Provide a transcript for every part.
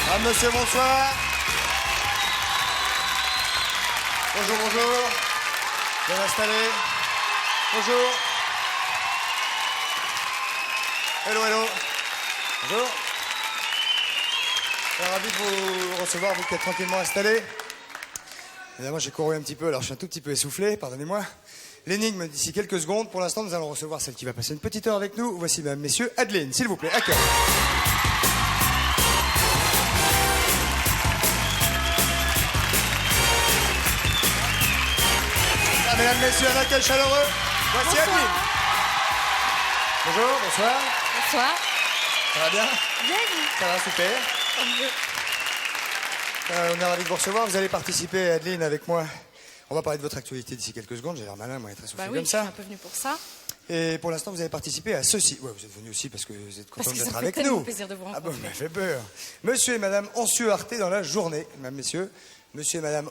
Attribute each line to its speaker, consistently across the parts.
Speaker 1: Ah, monsieur, bonsoir. Bonjour, bonjour. Bien installé. Bonjour. Hello, hello. Bonjour. Je suis ravi de vous recevoir, vous qui êtes tranquillement installés. Évidemment, j'ai couru un petit peu, alors je suis un tout petit peu essoufflé, pardonnez-moi. L'énigme d'ici quelques secondes. Pour l'instant, nous allons recevoir celle qui va passer une petite heure avec nous. Voici, mesdames, messieurs, Adeline, s'il vous plaît, accueil. Mesdames, messieurs, un accueil chaleureux. Voici
Speaker 2: Bonsoir.
Speaker 1: Adeline. Bonjour, bonsoir.
Speaker 2: Bonsoir.
Speaker 1: Ça va bien?
Speaker 2: Bien, vous?
Speaker 1: Ça va, super. On est ravis de vous recevoir. Vous allez participer, Adeline, avec moi. On va parler de votre actualité d'ici quelques secondes. J'ai l'air malin, moi, très soufflé
Speaker 2: Bah oui,
Speaker 1: comme
Speaker 2: je suis
Speaker 1: ça.
Speaker 2: un peu venue pour ça.
Speaker 1: Et pour l'instant, vous avez participé à ceci. Ouais, vous êtes venu aussi parce que vous êtes
Speaker 2: Parce
Speaker 1: content
Speaker 2: que
Speaker 1: d'être
Speaker 2: ça fait
Speaker 1: avec
Speaker 2: tellement
Speaker 1: nous.
Speaker 2: plaisir de vous
Speaker 1: Ah bon,
Speaker 2: rencontrer.
Speaker 1: ça fait peur. Monsieur et Madame Ansieux-Arté dans la journée, mesdames, messieurs. Monsieur et Madame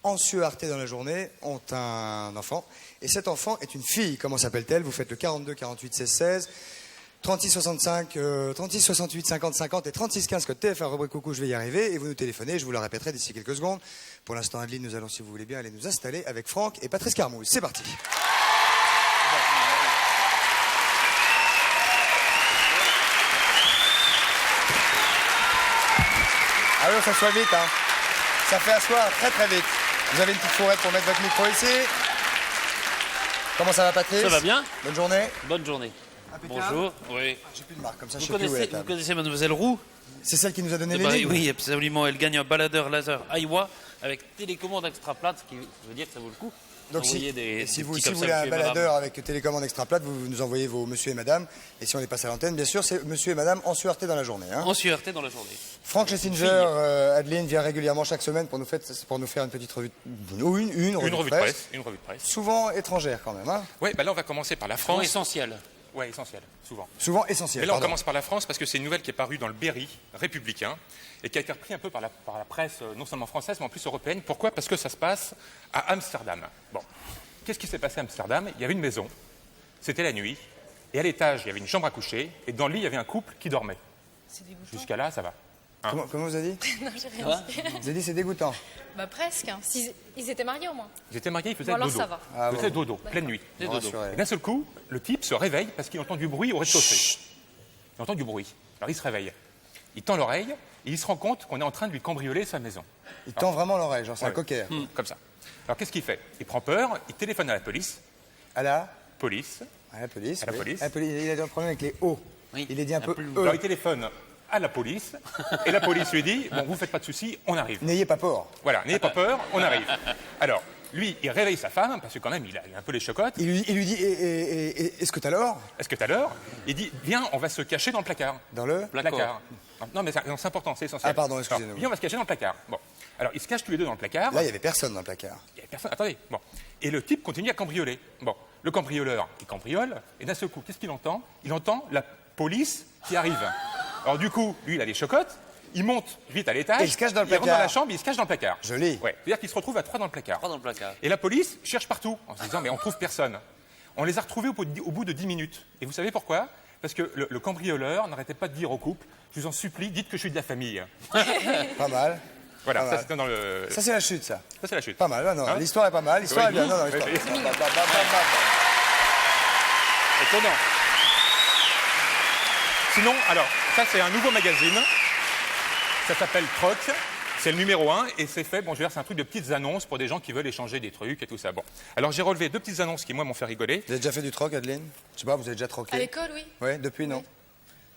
Speaker 1: Ansieux-Arté dans la journée ont un enfant. Et cet enfant est une fille. Comment s'appelle-t-elle? Vous faites le 42 48 16 16, 36 65, 36 68 50 50 et 36 15 code TF1 rubrique coucou, je vais y arriver. Et vous nous téléphonez, je vous le répéterai d'ici quelques secondes. Pour l'instant, Adeline, nous allons, si vous voulez bien, aller nous installer avec Franck et Patrice Carmouze. C'est parti. Ah oui, on s'assoit vite, hein. Ça fait asseoir très très vite. Vous avez une petite fourrette pour mettre votre micro ici. Comment ça va, Patrice?
Speaker 3: Ça va bien?
Speaker 1: Bonne journée.
Speaker 3: Bonne journée.
Speaker 1: Impeccable.
Speaker 3: Bonjour. Oui.
Speaker 1: J'ai plus de marque, comme ça je
Speaker 3: Vous
Speaker 1: sais plus où est la
Speaker 3: connaissez, vous
Speaker 1: table.
Speaker 3: connaissez Mademoiselle Roux?
Speaker 1: C'est celle qui nous a donné
Speaker 3: Bah,
Speaker 1: l'énigme?
Speaker 3: oui, absolument. Elle gagne un baladeur laser Aiwa avec télécommande extra plate, ce qui veut dire que ça vaut le coup.
Speaker 1: Donc
Speaker 3: Envoyer
Speaker 1: si
Speaker 3: des
Speaker 1: vous
Speaker 3: petits
Speaker 1: si
Speaker 3: comme
Speaker 1: vous
Speaker 3: ça,
Speaker 1: voulez un
Speaker 3: monsieur et madame.
Speaker 1: baladeur avec télécommande extra plate, vous nous envoyez vos monsieur et madame. Et si on les passe à l'antenne, bien sûr, c'est monsieur et madame Ansieux-Arté dans la journée. Hein.
Speaker 3: En sureté dans la journée.
Speaker 1: Franck Schlesinger, Adeline vient régulièrement chaque semaine pour nous faire une petite revue, ou une revue de presse.
Speaker 4: Une revue de presse.
Speaker 1: Souvent étrangère quand même. Hein.
Speaker 4: Ouais, bah là on va commencer par la
Speaker 3: Franc
Speaker 4: France.
Speaker 3: essentiel.
Speaker 4: Ouais, essentiel, souvent.
Speaker 1: Souvent essentiel.
Speaker 4: Mais là on
Speaker 1: pardon.
Speaker 4: commence par la France parce que c'est une nouvelle qui est parue dans le Berry républicain et qui a été reprise un peu par la presse non seulement française mais en plus européenne. Pourquoi? Parce que ça se passe à Amsterdam. Bon, qu'est-ce qui s'est passé à Amsterdam? Il y avait une maison, c'était la nuit, et à l'étage il y avait une chambre à coucher et dans le lit il y avait un couple qui dormait.
Speaker 2: C'est dégoûtant.
Speaker 4: Jusqu'à là ça va.
Speaker 1: Comment vous avez dit?
Speaker 2: Non, j'ai rien
Speaker 3: va
Speaker 2: dit.
Speaker 1: Vous avez dit c'est dégoûtant.
Speaker 2: Bah presque. Hein. Ils étaient mariés au moins.
Speaker 4: Ils étaient mariés, ils faisaient
Speaker 2: Bon, alors
Speaker 4: dodo.
Speaker 2: ça va.
Speaker 1: Ah
Speaker 4: Ils faisaient
Speaker 1: bon.
Speaker 4: dodo, pleine nuit.
Speaker 3: Des
Speaker 1: Bon,
Speaker 3: dodos.
Speaker 1: rassurez.
Speaker 4: Et d'un seul coup, le type se réveille parce qu'il entend du bruit au rez-de-chaussée. Il entend du bruit. Alors il se réveille. Il tend l'oreille et il se rend compte qu'on est en train de lui cambrioler sa maison.
Speaker 1: Il tend vraiment l'oreille, genre c'est un
Speaker 4: Ouais.
Speaker 1: cocker.
Speaker 4: Comme ça. Alors qu'est-ce qu'il fait? Il prend peur, il téléphone à la police.
Speaker 1: À la
Speaker 4: Police.
Speaker 1: À la police.
Speaker 4: À la
Speaker 1: oui.
Speaker 4: police.
Speaker 1: À la police. Il a un problème avec les O.
Speaker 3: Oui.
Speaker 1: Il est dit un
Speaker 3: Un
Speaker 1: peu
Speaker 3: peu
Speaker 1: E.
Speaker 4: Alors il téléphone à la police et la police lui dit bon, vous faites pas de soucis, on arrive.
Speaker 1: N'ayez pas peur.
Speaker 4: Voilà, n'ayez pas peur, on arrive. Alors lui, il réveille sa femme parce que quand même il a un peu les chocottes.
Speaker 1: Il lui dit est-ce que t'as l'or?
Speaker 4: Est-ce que t'as l'heure? Il dit viens, on va se cacher dans le placard.
Speaker 1: Dans le
Speaker 4: Placard. Non mais c'est important, c'est essentiel.
Speaker 1: Ah, pardon, excusez-nous.
Speaker 4: Alors, viens, on va se cacher dans le placard. Bon. Alors ils se cachent tous les deux dans le placard.
Speaker 1: Là, il y avait personne dans le placard.
Speaker 4: Il n'y avait personne. Attendez. Bon. Et le type continue à cambrioler. Bon. Le cambrioleur, il cambriole, et d'un seul coup, qu'est-ce qu'il entend? Il entend la police qui arrive. Alors du coup, lui, il a les chocottes, il monte vite à l'étage.
Speaker 1: Et il se cache dans le
Speaker 4: Il rentre
Speaker 1: placard.
Speaker 4: dans la chambre, il se cache dans le placard.
Speaker 1: Joli.
Speaker 4: Ouais. C'est-à-dire qu'il se retrouve à 3 dans le placard.
Speaker 3: Pas dans le placard.
Speaker 4: Et la police cherche partout, en se disant, mais on trouve personne. On les a retrouvés au bout de 10 minutes. Et vous savez pourquoi? Parce que le cambrioleur n'arrêtait pas de dire au couple, je vous en supplie, dites que je suis de la famille.
Speaker 1: Pas mal.
Speaker 4: Voilà,
Speaker 1: Pas
Speaker 4: ça
Speaker 1: mal.
Speaker 4: c'était dans le...
Speaker 1: Ça, c'est la chute, ça.
Speaker 4: Ça c'est la chute.
Speaker 1: Pas mal. Non, non.
Speaker 4: Hein?
Speaker 1: L'histoire est pas mal. L'histoire
Speaker 4: Oui.
Speaker 1: est bien. Non, non, l'histoire.
Speaker 4: Oui.
Speaker 1: Bam, bam, bam, bam, bam.
Speaker 4: Étonnant. Sinon, alors, ça c'est un nouveau magazine. Ça s'appelle Troc. C'est le numéro 1 et c'est fait, bon, je veux dire, c'est un truc de petites annonces pour des gens qui veulent échanger des trucs et tout ça. Bon. Alors j'ai relevé 2 petites annonces qui, moi, m'ont fait rigoler.
Speaker 1: Vous avez déjà fait du troc, Adeline? Je sais pas, vous avez déjà troqué?
Speaker 2: À l'école, oui.
Speaker 1: Ouais, depuis, non?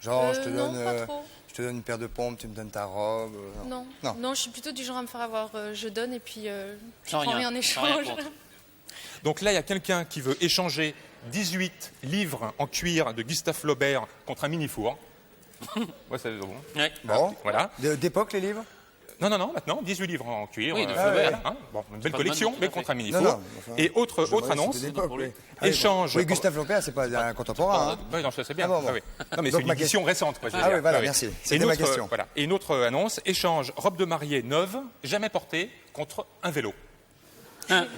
Speaker 1: Genre, je te
Speaker 2: non,
Speaker 1: donne.
Speaker 2: pas trop.
Speaker 1: Je te donne une paire de pompes, tu me donnes ta robe.
Speaker 2: Non.
Speaker 1: Non.
Speaker 2: Non, je suis plutôt du genre à me faire avoir. Je donne et puis je
Speaker 3: Sans
Speaker 2: prends
Speaker 3: rien.
Speaker 2: rien en
Speaker 3: Sans rien
Speaker 2: échange.
Speaker 3: contre.
Speaker 4: Donc là, il y a quelqu'un qui veut échanger 18 livres en cuir de Gustave Flaubert contre un mini-four. Ouais, c'est bon.
Speaker 3: Ouais.
Speaker 1: Bon.
Speaker 4: Voilà.
Speaker 1: D'époque, les livres?
Speaker 4: Non, maintenant, 18 livres en cuir.
Speaker 3: Oui, de
Speaker 4: Flaubert,
Speaker 3: Flaubert.
Speaker 4: hein. Bon, une belle
Speaker 3: pas de
Speaker 4: collection,
Speaker 3: maintenant,
Speaker 4: mais
Speaker 3: tout à
Speaker 4: contre
Speaker 3: fait.
Speaker 4: un mini-four.
Speaker 1: Non, enfin,
Speaker 4: Et autre
Speaker 1: Ouais,
Speaker 4: annonce,
Speaker 1: c'était d'époque, oui.
Speaker 4: échange.
Speaker 1: Oui, Gustave Flaubert, c'est pas un contemporain. hein.
Speaker 4: Oui, non, ça c'est bien.
Speaker 1: Ah bon, bon.
Speaker 4: Ah oui. Non, mais
Speaker 1: Donc,
Speaker 4: c'est
Speaker 1: ma
Speaker 4: une édition
Speaker 1: question-
Speaker 4: récente. Quoi, je veux
Speaker 1: Ah
Speaker 4: dire.
Speaker 1: oui, voilà,
Speaker 4: Ah
Speaker 1: merci.
Speaker 4: Et
Speaker 1: C'était
Speaker 4: une
Speaker 1: ma
Speaker 4: autre,
Speaker 1: question.
Speaker 4: Voilà. Et une autre annonce, échange robe de mariée neuve, jamais portée, contre un vélo.
Speaker 3: Hein.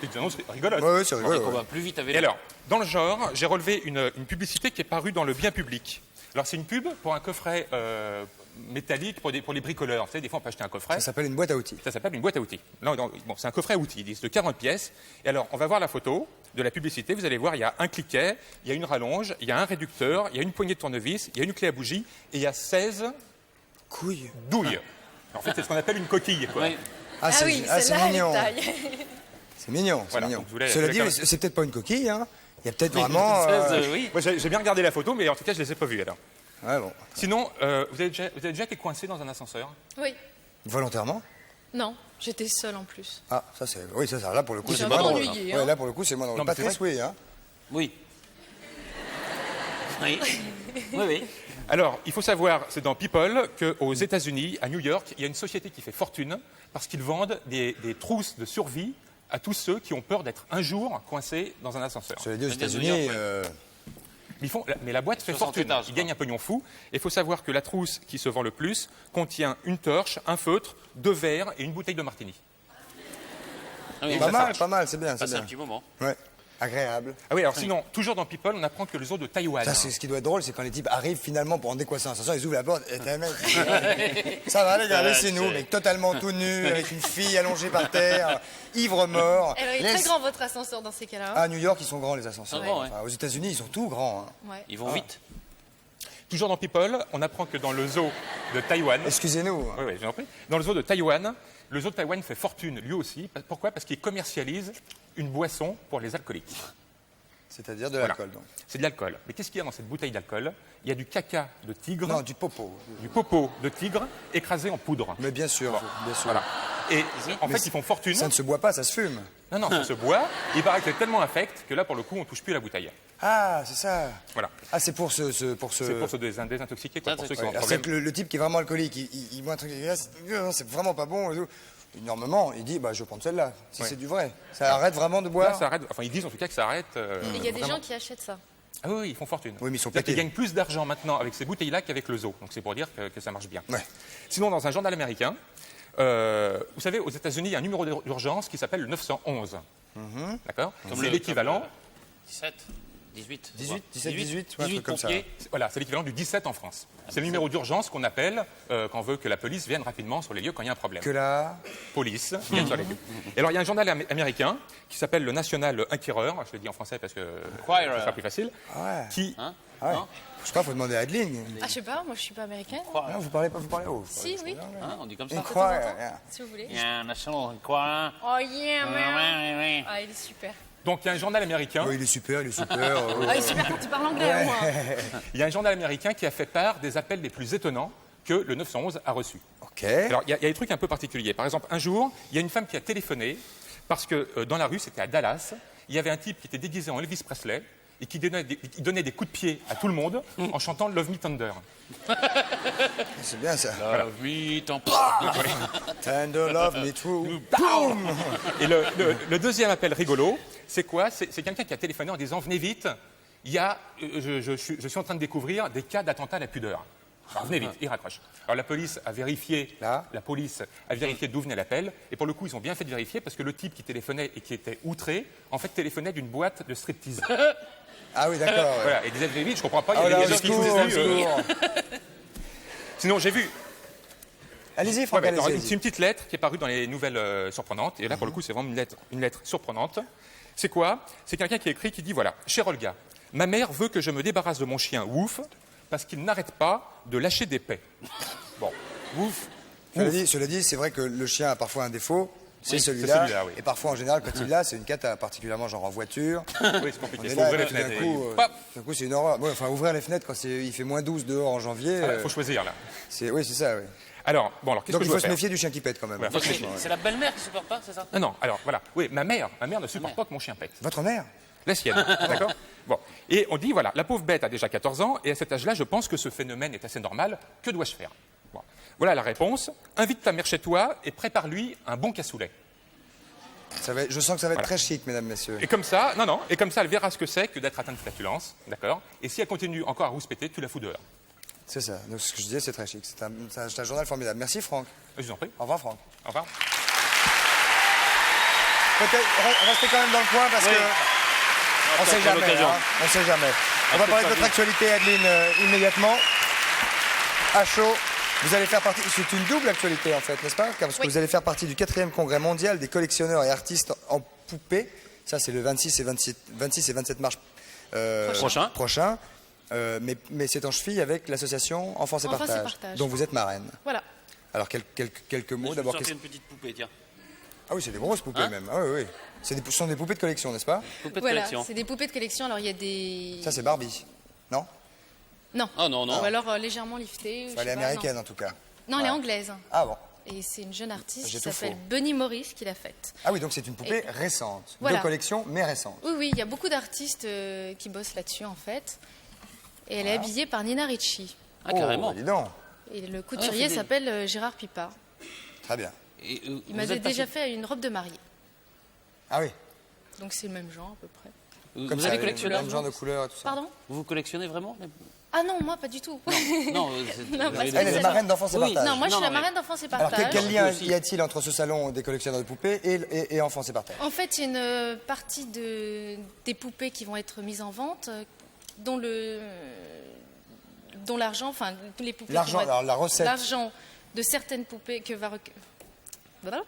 Speaker 4: C'est une annonce rigolote.
Speaker 1: Oui, c'est
Speaker 3: On
Speaker 1: rigolo. ouais.
Speaker 3: va plus vite avec
Speaker 4: Et alors, dans le genre, j'ai relevé une publicité qui est parue dans le bien public. Alors, c'est une pub pour un coffret métallique pour les bricoleurs. Vous savez, des fois, on peut acheter un coffret.
Speaker 1: Ça s'appelle une boîte à outils.
Speaker 4: Ça s'appelle une boîte à outils. Là, bon, c'est un coffret à outils, de 40 pièces. Et alors, on va voir la photo de la publicité. Vous allez voir, il y a un cliquet, il y a une rallonge, il y a un réducteur, il y a une poignée de tournevis, il y a une clé à bougie et il y a 16
Speaker 1: Couilles.
Speaker 4: douilles. En fait, c'est ce qu'on appelle une coquille, quoi.
Speaker 3: Oui.
Speaker 2: Ah oui,
Speaker 1: c'est
Speaker 2: celle-là, elle
Speaker 1: mignon.
Speaker 2: taille.
Speaker 1: C'est mignon, c'est
Speaker 4: Voilà,
Speaker 1: mignon.
Speaker 4: donc je voulais-
Speaker 1: Cela
Speaker 4: je
Speaker 1: dit,
Speaker 4: voulais
Speaker 1: c'est peut-être pas une coquille, hein. Il y a peut-être vraiment...
Speaker 3: 16, oui.
Speaker 4: Moi, j'ai bien regardé la photo, mais en tout cas, je les ai pas vues, alors.
Speaker 1: Ouais, bon.
Speaker 4: Sinon, vous avez déjà été coincé dans un ascenseur?
Speaker 2: Oui.
Speaker 1: Volontairement?
Speaker 2: Non, j'étais seule en plus.
Speaker 1: Ah, ça c'est... Oui, ça, là, pour le coup,
Speaker 2: J'ai
Speaker 1: c'est
Speaker 2: un
Speaker 1: moins
Speaker 2: peu
Speaker 1: drôle.
Speaker 2: ennuyé,
Speaker 1: Ouais,
Speaker 2: hein.
Speaker 1: là, pour le coup, c'est moins drôle.
Speaker 4: Non, mais c'est
Speaker 1: Patrice, oui, hein.
Speaker 3: Oui. Oui. Oui, oui.
Speaker 4: Alors, il faut savoir, c'est dans People, qu'aux États-Unis, à New York, il y a une société qui fait fortune parce qu'ils vendent des trousses de survie à tous ceux qui ont peur d'être un jour coincés dans un ascenseur.
Speaker 1: Cela dit, aux
Speaker 3: Ça vient de
Speaker 1: États-Unis...
Speaker 3: New York,
Speaker 4: Mais la boîte fait
Speaker 3: 60
Speaker 4: fortune,
Speaker 3: étages,
Speaker 4: ils
Speaker 3: quoi.
Speaker 4: gagnent un pognon fou. Et il faut savoir que la trousse qui se vend le plus contient une torche, un feutre, 2 verres et une bouteille de martini.
Speaker 3: Ah oui,
Speaker 1: Pas mal, c'est bien, c'est
Speaker 3: passer un
Speaker 1: bien.
Speaker 3: petit moment.
Speaker 1: Ouais, agréable.
Speaker 4: Ah oui, alors sinon, toujours dans People, on apprend que le zoo de Taïwan...
Speaker 1: Ça, c'est ce qui doit être drôle, c'est quand les types arrivent finalement pour en décoincer un ascenseur, ils ouvrent la porte, et t'as un mec, ça va les gars, laissez-nous, mec totalement tout nu, avec une fille allongée par terre, ivre mort.
Speaker 2: Alors, il est très grand votre ascenseur dans ces cas-là.
Speaker 1: Ah, à New York, ils sont grands les ascenseurs.
Speaker 3: Ah bon, ouais.
Speaker 1: Enfin, aux États-Unis, ils sont tout grands. Hein.
Speaker 2: Ouais.
Speaker 3: Ils vont vite.
Speaker 4: Toujours dans People, on apprend que dans le zoo de Taïwan...
Speaker 1: Excusez-nous.
Speaker 4: Oui, oui, j'en prie. Dans le zoo de Taïwan, le zoo de Taïwan fait fortune lui aussi. Pourquoi? Parce qu'il commercialise une boisson pour les alcooliques.
Speaker 1: C'est-à-dire de
Speaker 4: Voilà.
Speaker 1: l'alcool, donc.
Speaker 4: C'est de l'alcool. Mais qu'est-ce qu'il y a dans cette bouteille d'alcool? Il y a du caca de tigre,
Speaker 1: Non, du popo.
Speaker 4: du popo de tigre écrasé en poudre.
Speaker 1: Mais bien sûr, bien sûr.
Speaker 4: Voilà. Et en
Speaker 1: Mais
Speaker 4: fait, ils font fortune.
Speaker 1: Ça ne se boit pas, ça se fume.
Speaker 4: Non, non, ça se boit. Il paraît que c'est tellement infect que là, pour le coup, on touche plus à la bouteille.
Speaker 1: Ah, c'est ça.
Speaker 4: Voilà.
Speaker 1: Ah, c'est pour ce...
Speaker 4: C'est pour se désintoxiquer, quoi, pour ceux qui ont un
Speaker 1: Alors,
Speaker 4: problème.
Speaker 1: c'est que le type qui est vraiment alcoolique, il voit un truc, c'est vraiment pas bon. Et tout. Normalement, il dit, bah, je vais prendre celle-là, si
Speaker 4: Ouais.
Speaker 1: c'est du vrai. Ça arrête vraiment de boire.
Speaker 4: Là, ça arrête. Enfin, ils disent en tout cas que ça arrête.
Speaker 2: Et il y a des
Speaker 4: vraiment.
Speaker 2: gens qui achètent ça.
Speaker 4: Ah oui, ils font fortune.
Speaker 1: Oui, mais ils sont
Speaker 4: C'est-à-dire qu'ils
Speaker 1: pétés.
Speaker 4: gagnent plus d'argent maintenant avec ces bouteilles-là qu'avec le zoo. Donc c'est pour dire que ça marche bien.
Speaker 1: Ouais.
Speaker 4: Sinon, dans un journal américain, vous savez, aux États-Unis, il y a un numéro d'urgence qui s'appelle le 911. D'accord?
Speaker 3: Comme
Speaker 4: C'est
Speaker 3: le-
Speaker 4: l'équivalent.
Speaker 3: comme 17, 18.
Speaker 1: 18, 17, 18, ouais, un truc comme ça.
Speaker 3: pompiers.
Speaker 4: Voilà, c'est l'équivalent du 17 en France. C'est le numéro d'urgence qu'on appelle quand on veut que la police vienne rapidement sur les lieux quand il y a un problème.
Speaker 1: Que là...
Speaker 4: Police vienne sur les lieux. Et alors, il y a un journal américain qui s'appelle le National Enquirer, je le dis en français parce que
Speaker 3: Enquirer.
Speaker 4: ce sera plus facile,
Speaker 1: Ouais.
Speaker 4: qui...
Speaker 3: Hein?
Speaker 1: Ah ouais.
Speaker 3: Non.
Speaker 1: Je sais pas, faut demander à Adeline.
Speaker 2: Ah, je sais pas, moi je suis pas américaine.
Speaker 1: Non, vous parlez pas, vous parlez haut.
Speaker 2: Si, oui,
Speaker 3: Hein, on dit comme ça.
Speaker 2: de temps en
Speaker 1: Inquirer,
Speaker 2: temps,
Speaker 1: yeah.
Speaker 2: si vous voulez.
Speaker 3: Il y a un national enquirer.
Speaker 2: Oh yeah, man.
Speaker 3: Ouais.
Speaker 2: Ah, il est super.
Speaker 4: Donc, il y a un journal américain.
Speaker 1: Oh, il est super, il est super.
Speaker 2: Ah, il est super quand tu parles anglais, au moins.
Speaker 4: Il y a un journal américain qui a fait part des appels les plus étonnants que le 911 a reçus.
Speaker 1: Ok.
Speaker 4: Alors, il y a des trucs un peu particuliers. Par exemple, un jour, il y a une femme qui a téléphoné parce que dans la rue, c'était à Dallas, il y avait un type qui était déguisé en Elvis Presley et qui donnait des coups de pied à tout le monde en chantant Love Me Thunder.
Speaker 1: C'est bien ça.
Speaker 3: Love me, tant
Speaker 1: Tender love me true.
Speaker 4: Et le deuxième appel rigolo, c'est quoi? C'est quelqu'un qui a téléphoné en disant « Venez vite, il y a, je suis en train de découvrir des cas d'attentat à la pudeur. » Alors, venez vite, il raccroche. Alors la police a vérifié, d'où venait l'appel, et pour le coup ils ont bien fait de vérifier parce que le type qui téléphonait et qui était outré, en fait téléphonait d'une boîte de striptease.
Speaker 1: Ah oui, d'accord. Ouais.
Speaker 4: Voilà, et il disait venez vite, je comprends pas, il y
Speaker 1: Oh
Speaker 4: avait
Speaker 1: là,
Speaker 4: des
Speaker 1: au
Speaker 4: gens qui
Speaker 1: secours,
Speaker 4: faisaient
Speaker 1: au secours.
Speaker 4: Sinon j'ai vu,
Speaker 1: Allez-y,
Speaker 4: ouais,
Speaker 1: Franck,
Speaker 4: bah, alors, c'est
Speaker 1: allez-y.
Speaker 4: une petite lettre qui est parue dans les nouvelles surprenantes, et là pour le coup c'est vraiment une lettre surprenante. C'est quoi? C'est quelqu'un qui a écrit qui dit voilà, cher Olga, ma mère veut que je me débarrasse de mon chien Wouf parce qu'il n'arrête pas de lâcher des paix. Bon, Wouf.
Speaker 1: Cela dit, c'est vrai que le chien a parfois un défaut. C'est
Speaker 4: Oui,
Speaker 1: celui-là.
Speaker 4: c'est celui-là, oui.
Speaker 1: Et parfois, en général, quand il l'a, c'est une cata, particulièrement genre en voiture.
Speaker 4: Oui, c'est
Speaker 1: On
Speaker 4: compliqué.
Speaker 1: est
Speaker 4: Il faut
Speaker 1: là,
Speaker 4: ouvrir
Speaker 1: et
Speaker 4: les
Speaker 1: tout d'un
Speaker 4: fenêtres.
Speaker 1: coup,
Speaker 4: Pop.
Speaker 1: d'un coup, c'est une horreur. Bon, enfin, ouvrir les fenêtres quand il fait moins 12 dehors en janvier.
Speaker 4: Il faut choisir là.
Speaker 1: Oui, c'est ça, oui.
Speaker 4: Alors, qu'est-ce
Speaker 1: Donc
Speaker 4: que
Speaker 1: il
Speaker 4: je
Speaker 1: faut
Speaker 4: dois
Speaker 1: se
Speaker 4: faire?
Speaker 1: méfier du chien qui pète quand même.
Speaker 4: Voilà, faut se méfier.
Speaker 3: C'est la belle-mère qui supporte pas, c'est ça?
Speaker 4: Non, alors voilà. Oui, ma mère ne supporte pas que mon chien pète.
Speaker 1: Votre mère?
Speaker 4: La sienne, d'accord? Bon. Et on dit, voilà, la pauvre bête a déjà 14 ans, et à cet âge-là, je pense que ce phénomène est assez normal. Que dois-je faire? Bon. Voilà la réponse. Invite ta mère chez toi et prépare-lui un bon cassoulet.
Speaker 1: Je sens que ça va être
Speaker 4: Voilà.
Speaker 1: très chic, mesdames, messieurs.
Speaker 4: Et comme ça, elle verra ce que c'est que d'être atteinte de flatulence, d'accord? Et si elle continue encore à rouspéter, tu la fous dehors.
Speaker 1: C'est ça. Donc ce que je disais, c'est très chic. C'est un journal formidable. Merci, Franck.
Speaker 4: Je vous en prie.
Speaker 1: Au revoir, Franck.
Speaker 4: Au revoir.
Speaker 1: Peut-être restez quand même dans le coin parce
Speaker 3: Oui.
Speaker 1: que on sait jamais.
Speaker 3: l'occasion.
Speaker 1: On sait jamais. On va
Speaker 3: peu
Speaker 1: parler de
Speaker 3: de
Speaker 1: votre actualité, Adeline, immédiatement. À chaud. Vous allez faire partie, c'est une double actualité en fait, n'est-ce pas? Parce que
Speaker 2: Oui.
Speaker 1: vous allez faire partie du 4e congrès mondial des collectionneurs et artistes en poupées. Ça, c'est le 26 et 27 mars prochain. Mais c'est en cheville avec l'association Enfance et
Speaker 2: Enfance et
Speaker 1: Partage,
Speaker 2: Partage.
Speaker 1: dont vous êtes marraine.
Speaker 2: Voilà.
Speaker 1: Alors, quelques mots
Speaker 3: Je
Speaker 1: d'abord.
Speaker 3: vais sortir une petite poupée, tiens.
Speaker 1: Ah oui, c'est des grosses poupées
Speaker 3: Hein
Speaker 1: même. Ah oui, oui. Ce sont des poupées de collection, n'est-ce pas?
Speaker 3: Poupée de
Speaker 2: Voilà,
Speaker 3: collection.
Speaker 2: c'est des poupées de collection. Alors, il y a des...
Speaker 1: Ça, c'est Barbie. Non?
Speaker 2: Non.
Speaker 3: Ah non, non.
Speaker 2: Ou alors légèrement liftée.
Speaker 1: Elle est américaine en tout cas.
Speaker 2: Non, elle est anglaise.
Speaker 1: Ah bon.
Speaker 2: Et c'est une jeune artiste
Speaker 1: J'ai
Speaker 2: qui
Speaker 1: tout
Speaker 2: s'appelle
Speaker 1: faux.
Speaker 2: Bunny Morris qui l'a faite.
Speaker 1: Ah oui, donc c'est une poupée récente.
Speaker 2: Voilà.
Speaker 1: De collection, mais récente.
Speaker 2: Oui, oui, il y a beaucoup d'artistes qui bossent là-dessus en fait. Et elle est habillée par Nina Ricci.
Speaker 3: Ah, carrément.
Speaker 1: Oh, dis donc.
Speaker 2: Et le couturier
Speaker 3: c'est des-
Speaker 2: s'appelle Gérard Pipard.
Speaker 1: Très bien.
Speaker 3: Et,
Speaker 2: Il
Speaker 3: vous
Speaker 2: m'avait
Speaker 3: êtes
Speaker 2: déjà
Speaker 3: passé-
Speaker 2: fait une robe de mariée.
Speaker 1: Ah oui.
Speaker 2: Donc c'est le même genre à peu près.
Speaker 3: Vous,
Speaker 1: Comme
Speaker 3: vous
Speaker 1: ça,
Speaker 3: allez
Speaker 1: le
Speaker 3: collectionner
Speaker 1: même genre de couleur et tout ça.
Speaker 2: Pardon?
Speaker 3: Vous collectionnez vraiment
Speaker 2: Ah non, moi pas du tout.
Speaker 3: Non,
Speaker 2: Non, parce que
Speaker 1: Elle est marraine d'Enfance et
Speaker 3: Oui.
Speaker 1: Partage.
Speaker 2: Non, moi je
Speaker 3: Non,
Speaker 2: suis la
Speaker 3: non, mais-
Speaker 2: marraine d'Enfance et
Speaker 1: Alors
Speaker 2: Partage.
Speaker 1: quel lien
Speaker 3: aussi.
Speaker 1: y a-t-il entre ce salon des collectionneurs de poupées et Enfance et Partage?
Speaker 2: En fait, il y a une partie des poupées qui vont être mises en vente, dont l'argent, enfin tous les poupées.
Speaker 1: L'argent,
Speaker 2: qui vont être-
Speaker 1: alors la recette.
Speaker 2: L'argent de certaines poupées qui va être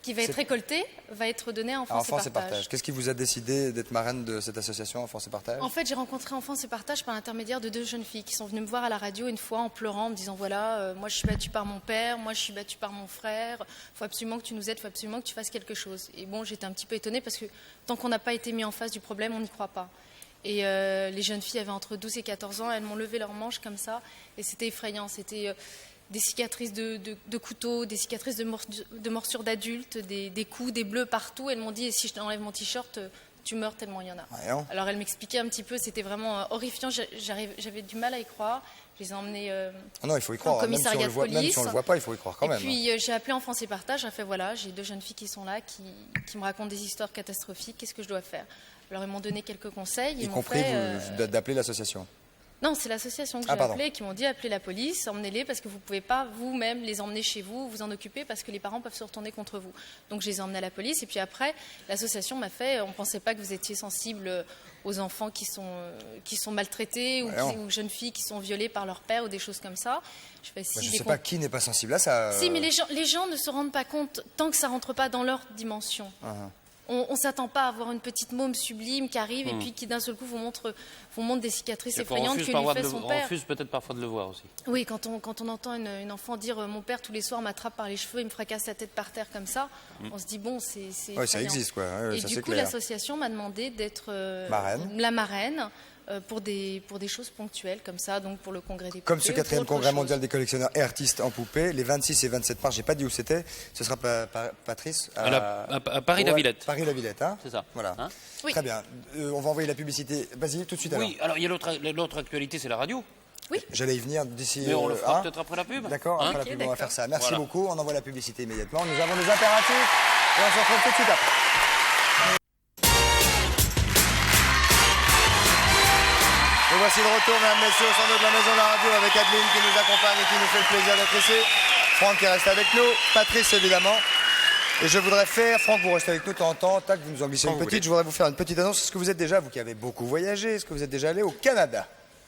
Speaker 1: C'est-
Speaker 2: récolté va être donné à
Speaker 1: à
Speaker 2: Enfance
Speaker 1: Enfance
Speaker 2: et
Speaker 1: et
Speaker 2: Partage.
Speaker 1: Partage. Qu'est-ce qui vous a décidé d'être marraine de cette association Enfance et Partage?
Speaker 2: En fait, j'ai rencontré Enfance et Partage par l'intermédiaire de 2 jeunes filles qui sont venues me voir à la radio une fois en pleurant, en me disant voilà, moi je suis battue par mon père, moi je suis battue par mon frère, faut absolument que tu nous aides, faut absolument que tu fasses quelque chose. Et bon, j'étais un petit peu étonnée parce que tant qu'on n'a pas été mis en face du problème, on n'y croit pas. Et les jeunes filles avaient entre 12 et 14 ans, elles m'ont levé leurs manches comme ça, et c'était effrayant. C'était des cicatrices de couteaux, des cicatrices de morsures d'adultes, des coups, des bleus partout. Elles m'ont dit, et si je t'enlève mon t-shirt, tu meurs tellement il y en a.
Speaker 1: Ouais, non.
Speaker 2: Alors elles m'expliquaient un petit peu, c'était vraiment horrifiant, j'avais du mal à y croire. Je les ai emmenés
Speaker 1: Ah non, il faut y croire. Même si on
Speaker 2: commissariat
Speaker 1: le
Speaker 2: de
Speaker 1: voit, même
Speaker 2: police.
Speaker 1: si on le voit pas, il faut y croire quand
Speaker 2: et
Speaker 1: même.
Speaker 2: puis j'ai appelé Enfance et Partage, j'ai fait voilà, j'ai 2 jeunes filles qui sont là, qui me racontent des histoires catastrophiques, qu'est-ce que je dois faire? Alors ils m'ont donné quelques conseils.
Speaker 1: Y
Speaker 2: Ils m'ont
Speaker 1: compris
Speaker 2: fait,
Speaker 1: d'appeler l'association.
Speaker 2: Non, c'est l'association que
Speaker 1: Ah,
Speaker 2: j'ai
Speaker 1: pardon.
Speaker 2: appelée qui m'ont dit appelez la police, emmenez-les parce que vous ne pouvez pas vous-même les emmener chez vous, vous en occuper parce que les parents peuvent se retourner contre vous. Donc je les ai emmenés à la police et puis après l'association m'a fait on ne pensait pas que vous étiez sensible aux enfants qui sont maltraités ou,
Speaker 1: Ouais, non.
Speaker 2: ou jeunes filles qui sont violées par leur père ou des choses comme ça. Je fais si
Speaker 1: Bah, je
Speaker 2: des
Speaker 1: sais pas qui n'est pas sensible à ça.
Speaker 2: Si, mais les gens ne se rendent pas compte tant que ça rentre pas dans leur dimension. On ne s'attend pas à avoir une petite môme sublime qui arrive et puis qui d'un seul coup vous montre des cicatrices
Speaker 3: Et qu'on
Speaker 2: effrayantes
Speaker 3: refuse
Speaker 2: que
Speaker 3: parfois
Speaker 2: lui fait
Speaker 3: de le-
Speaker 2: son
Speaker 3: on
Speaker 2: père.
Speaker 3: refuse peut-être parfois de le voir aussi.
Speaker 2: Oui, quand on entend une enfant dire mon père tous les soirs m'attrape par les cheveux, il me fracasse la tête par terre comme ça, on se dit bon, c'est
Speaker 1: Ouais, ça
Speaker 2: effrayant.
Speaker 1: existe, quoi. Ouais,
Speaker 2: Et
Speaker 1: ça,
Speaker 2: du
Speaker 1: c'est
Speaker 2: coup,
Speaker 1: clair.
Speaker 2: l'association m'a demandé d'être
Speaker 1: Marraine.
Speaker 2: la marraine pour des choses ponctuelles comme ça, donc pour le congrès des
Speaker 1: Comme ce
Speaker 2: poupées ou
Speaker 1: 4e
Speaker 2: pour autre
Speaker 1: congrès
Speaker 2: chose.
Speaker 1: mondial des collectionneurs et artistes en poupées, les 26 et 27 mars, j'ai pas dit où c'était, ce sera Patrice
Speaker 3: À Paris-la-Villette.
Speaker 1: Paris-la-Villette, hein?
Speaker 3: C'est ça.
Speaker 1: Voilà.
Speaker 3: Hein
Speaker 2: Oui.
Speaker 1: Très bien. On va envoyer la publicité. Vas-y, tout de suite alors.
Speaker 3: Oui, alors il y a l'autre actualité, c'est la radio.
Speaker 1: J'allais y venir d'ici.
Speaker 3: Mais on le fera
Speaker 1: hein.
Speaker 3: peut-être après la pub.
Speaker 1: D'accord,
Speaker 3: Hein
Speaker 1: après la
Speaker 2: Ok,
Speaker 1: pub, on va
Speaker 2: d'accord.
Speaker 1: faire ça. Merci
Speaker 3: Voilà.
Speaker 1: beaucoup. On envoie la publicité immédiatement. Nous avons des impératifs et on se retrouve tout de suite après. Nous voici de retour, mesdames, messieurs, au centre de la maison de la radio avec Adeline qui nous accompagne et qui nous fait le plaisir d'être ici. Franck qui reste avec nous, Patrice évidemment. Et je voudrais faire, Franck, vous restez avec nous de temps en temps, tac, vous nous en glissez
Speaker 4: Quand
Speaker 1: une
Speaker 4: vous
Speaker 1: petite.
Speaker 4: voulez.
Speaker 1: Je voudrais vous faire une petite annonce. Est-ce que vous êtes déjà, vous qui avez beaucoup voyagé, est-ce que vous êtes déjà allé au Canada?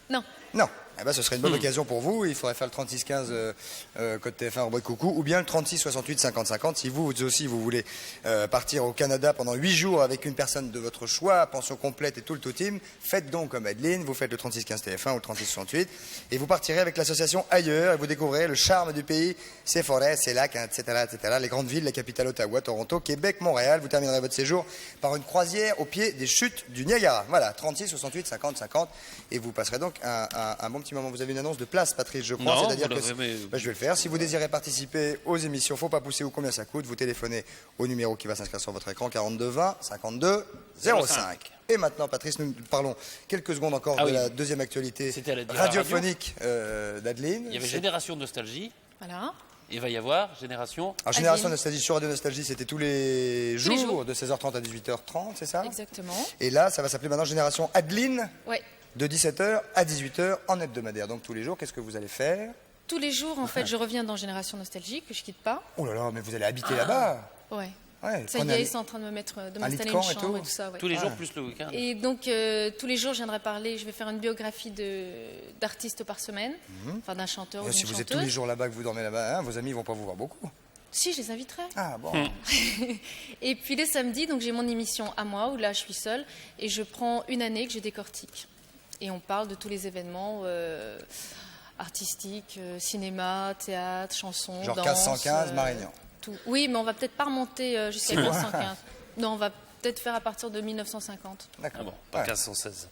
Speaker 2: Non.
Speaker 1: Non. Eh ben, ce serait une bonne occasion pour vous. Il faudrait faire le 3615 code TF1 rubrique coucou ou bien le 36 68 50 50 si vous aussi vous voulez partir au Canada pendant 8 jours avec une personne de votre choix, pension complète et tout le tout team. Faites donc comme Adeline, vous faites le 36 15 TF1 ou le 36 68 et vous partirez avec l'association Ailleurs et vous découvrirez le charme du pays, ses forêts, ses lacs, etc., etc. Les grandes villes, la capitale Ottawa, Toronto, Québec, Montréal. Vous terminerez votre séjour par une croisière au pied des chutes du Niagara. Voilà, 36 68 50 50 et vous passerez donc un bon petit moment. Vous avez une annonce de place, Patrice, je crois.
Speaker 3: Non,
Speaker 1: C'est-à-dire
Speaker 3: vous
Speaker 1: que
Speaker 3: l'avez, mais-
Speaker 1: je vais le faire. Si vous désirez participer aux émissions, faut pas pousser ou combien ça coûte, vous téléphonez au numéro qui va s'inscrire sur votre écran 42 20 52 05. Et maintenant, Patrice, nous parlons quelques secondes encore
Speaker 3: Ah
Speaker 1: de
Speaker 3: oui.
Speaker 1: la deuxième actualité
Speaker 3: C'était à la
Speaker 1: radiophonique d'Adeline.
Speaker 3: Il y avait
Speaker 1: C'est-
Speaker 3: Génération Nostalgie.
Speaker 2: Voilà.
Speaker 3: Il va y avoir Génération.
Speaker 1: Alors, Génération
Speaker 2: Adeline.
Speaker 1: Nostalgie sur Radio Nostalgie, c'était tous les
Speaker 2: Tous les
Speaker 1: jours,
Speaker 2: jours.
Speaker 1: de 16h30 à 18h30, c'est ça?
Speaker 2: Exactement.
Speaker 1: Et là, ça va s'appeler maintenant Génération Adeline,
Speaker 2: Ouais.
Speaker 1: de 17h à 18h en hebdomadaire. Donc tous les jours, qu'est-ce que vous allez faire?
Speaker 2: Tous les jours, en fait, je reviens dans Génération Nostalgie, que je quitte pas.
Speaker 1: Oh là là, mais vous allez habiter là-bas.
Speaker 2: Ouais.
Speaker 1: Ouais,
Speaker 2: Ça y
Speaker 1: prenez
Speaker 2: est, ils sont en train de
Speaker 1: lit
Speaker 2: m'installer
Speaker 1: de
Speaker 2: une
Speaker 1: camp et
Speaker 2: chambre
Speaker 1: tout
Speaker 2: et tout ça. Ouais.
Speaker 3: Tous les jours plus le week-end.
Speaker 2: Et donc, tous les jours, je viendrai parler. Je vais faire une biographie d'artistes par semaine, enfin d'un chanteur ou
Speaker 1: Et
Speaker 2: d'une
Speaker 1: si vous êtes
Speaker 2: chanteuse.
Speaker 1: tous les jours là-bas, que vous dormez là-bas, hein, vos amis vont pas vous voir beaucoup.
Speaker 2: Si, je les inviterai.
Speaker 1: Ah bon.
Speaker 2: Et puis les samedis, donc j'ai mon émission à moi où là je suis seule et je prends une année que je décortique. Et on parle de tous les événements artistiques, cinéma, théâtre, chansons,
Speaker 1: Genre
Speaker 2: danse.
Speaker 1: 1515, Marignan.
Speaker 2: Tout. Oui, mais on va peut-être pas remonter jusqu'à 1515. Non, on va peut-être faire à partir de 1950.
Speaker 1: D'accord.
Speaker 3: Ah bon, pas
Speaker 1: Ouais.
Speaker 3: 1516.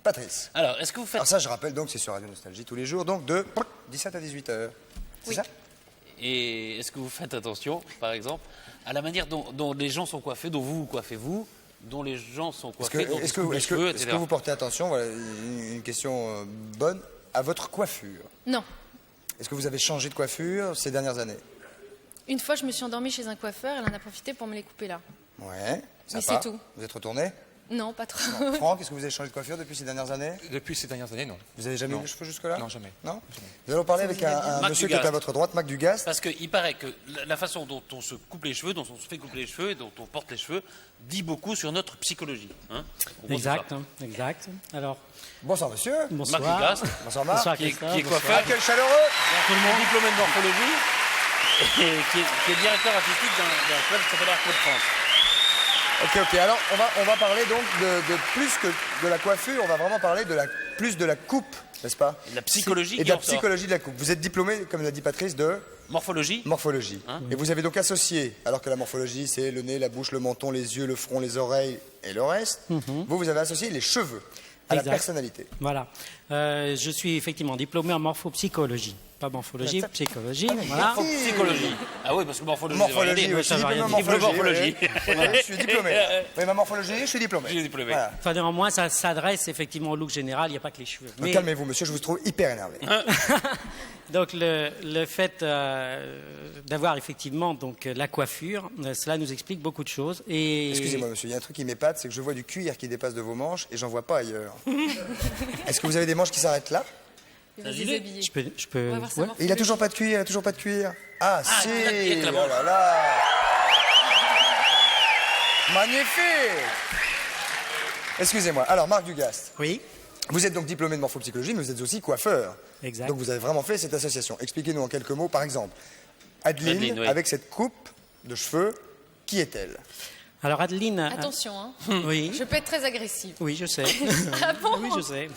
Speaker 1: Patrice.
Speaker 3: Alors, est-ce que vous faites...
Speaker 1: Alors ça, je rappelle donc, c'est sur Radio Nostalgie tous les jours, donc de 17 à 18 heures. C'est
Speaker 2: Oui.
Speaker 1: ça?
Speaker 3: Et est-ce que vous faites attention, par exemple, à la manière dont les gens sont coiffés, dont vous coiffez-vous, dont les gens sont coiffés, dont ils se coupent les cheveux,
Speaker 1: est-ce
Speaker 3: etc.
Speaker 1: que vous portez attention, voilà, une question bonne, à votre coiffure?
Speaker 2: Non.
Speaker 1: Est-ce que vous avez changé de coiffure ces dernières années?
Speaker 2: Une fois, je me suis endormie chez un coiffeur, elle en a profité pour me les couper là.
Speaker 1: Ouais,
Speaker 2: Mais
Speaker 1: sympa.
Speaker 2: c'est tout.
Speaker 1: Vous êtes retourné?
Speaker 2: Non, pas trop.
Speaker 1: Franck, est-ce que vous avez changé de coiffure depuis ces dernières années?
Speaker 4: Depuis ces dernières années, non.
Speaker 1: Vous avez jamais eu
Speaker 4: Non.
Speaker 1: les cheveux jusque-là?
Speaker 4: Non, jamais.
Speaker 1: Non. Nous allons parler avec un
Speaker 3: Marc
Speaker 1: monsieur qui est
Speaker 3: Dugast.
Speaker 1: à votre droite, Marc Dugast.
Speaker 3: Parce qu'il paraît que la façon dont on se coupe les cheveux, dont on se fait couper les cheveux et dont on porte les cheveux, dit beaucoup sur notre psychologie. Hein. En gros, c'est
Speaker 5: Exact,
Speaker 3: ça.
Speaker 5: Exact. Alors,
Speaker 1: Bonsoir monsieur.
Speaker 5: bonsoir.
Speaker 3: Marc Dugast,
Speaker 1: Bonsoir Marc.
Speaker 5: Bonsoir,
Speaker 3: qui est
Speaker 5: Christophe.
Speaker 3: coiffeur,
Speaker 1: Ah, quel chaleureux.
Speaker 3: diplômé de morphologie, et qui est directeur artistique d'un club qui s'appelle Art Club France.
Speaker 1: Ok. Alors, on va parler donc de plus que de la coiffure, on va vraiment parler plus de la coupe, n'est-ce pas?
Speaker 3: La psychologie
Speaker 1: Et
Speaker 3: qui
Speaker 1: de la
Speaker 3: en sort.
Speaker 1: psychologie de la coupe. Vous êtes diplômé, comme l'a dit Patrice, de
Speaker 3: Morphologie.
Speaker 1: morphologie.
Speaker 3: Hein?
Speaker 1: Et vous avez donc associé, alors que la morphologie, c'est le nez, la bouche, le menton, les yeux, le front, les oreilles et le reste, vous avez associé les cheveux à la
Speaker 5: Exact.
Speaker 1: personnalité.
Speaker 5: Voilà. Je suis effectivement diplômé en morphopsychologie. Pas morphologie, psychologie. Voilà.
Speaker 3: Psychologie. Ah oui, parce que morphologie,
Speaker 1: Morphologie,
Speaker 3: c'est
Speaker 1: oui, je suis
Speaker 5: ça va
Speaker 1: diplômé en
Speaker 5: rien dire.
Speaker 1: morphologie.
Speaker 3: Morphologie.
Speaker 1: Oui, je suis diplômé. Oui, ma morphologie, je suis diplômé.
Speaker 3: Je suis diplômé.
Speaker 1: Voilà.
Speaker 5: Enfin, néanmoins, ça s'adresse effectivement au look général, il n'y a pas que les cheveux.
Speaker 1: Donc, calmez-vous, monsieur, je vous trouve hyper énervé.
Speaker 5: Donc le fait d'avoir effectivement donc la coiffure, cela nous explique beaucoup de choses. Et
Speaker 1: Excusez-moi, monsieur, il y a un truc qui m'épate, c'est que je vois du cuir qui dépasse de vos manches et j'en vois pas ailleurs. Est-ce que vous avez des manches qui s'arrêtent là?
Speaker 2: Il va se
Speaker 3: dit-il.
Speaker 2: déshabiller.
Speaker 5: je peux.
Speaker 2: On va voir sa
Speaker 5: ouais.
Speaker 1: Et il a toujours pas de cuir, il a toujours pas de cuir. Ah, si,
Speaker 3: il a que la
Speaker 1: oh là là. Magnifique. Excusez-moi. Alors, Marc Dugast,
Speaker 5: Oui.
Speaker 1: vous êtes donc diplômé de morphopsychologie, mais vous êtes aussi coiffeur.
Speaker 5: Exact.
Speaker 1: Donc vous avez vraiment fait cette association. Expliquez-nous en quelques mots, par exemple, Adeline,
Speaker 3: Adeline, oui.
Speaker 1: avec cette coupe de cheveux, qui est-elle?
Speaker 5: Alors Adeline.
Speaker 2: Attention, hein.
Speaker 5: Oui.
Speaker 2: Je peux être très agressive.
Speaker 5: Oui, je sais.
Speaker 2: Ah bon?
Speaker 5: Oui, je sais.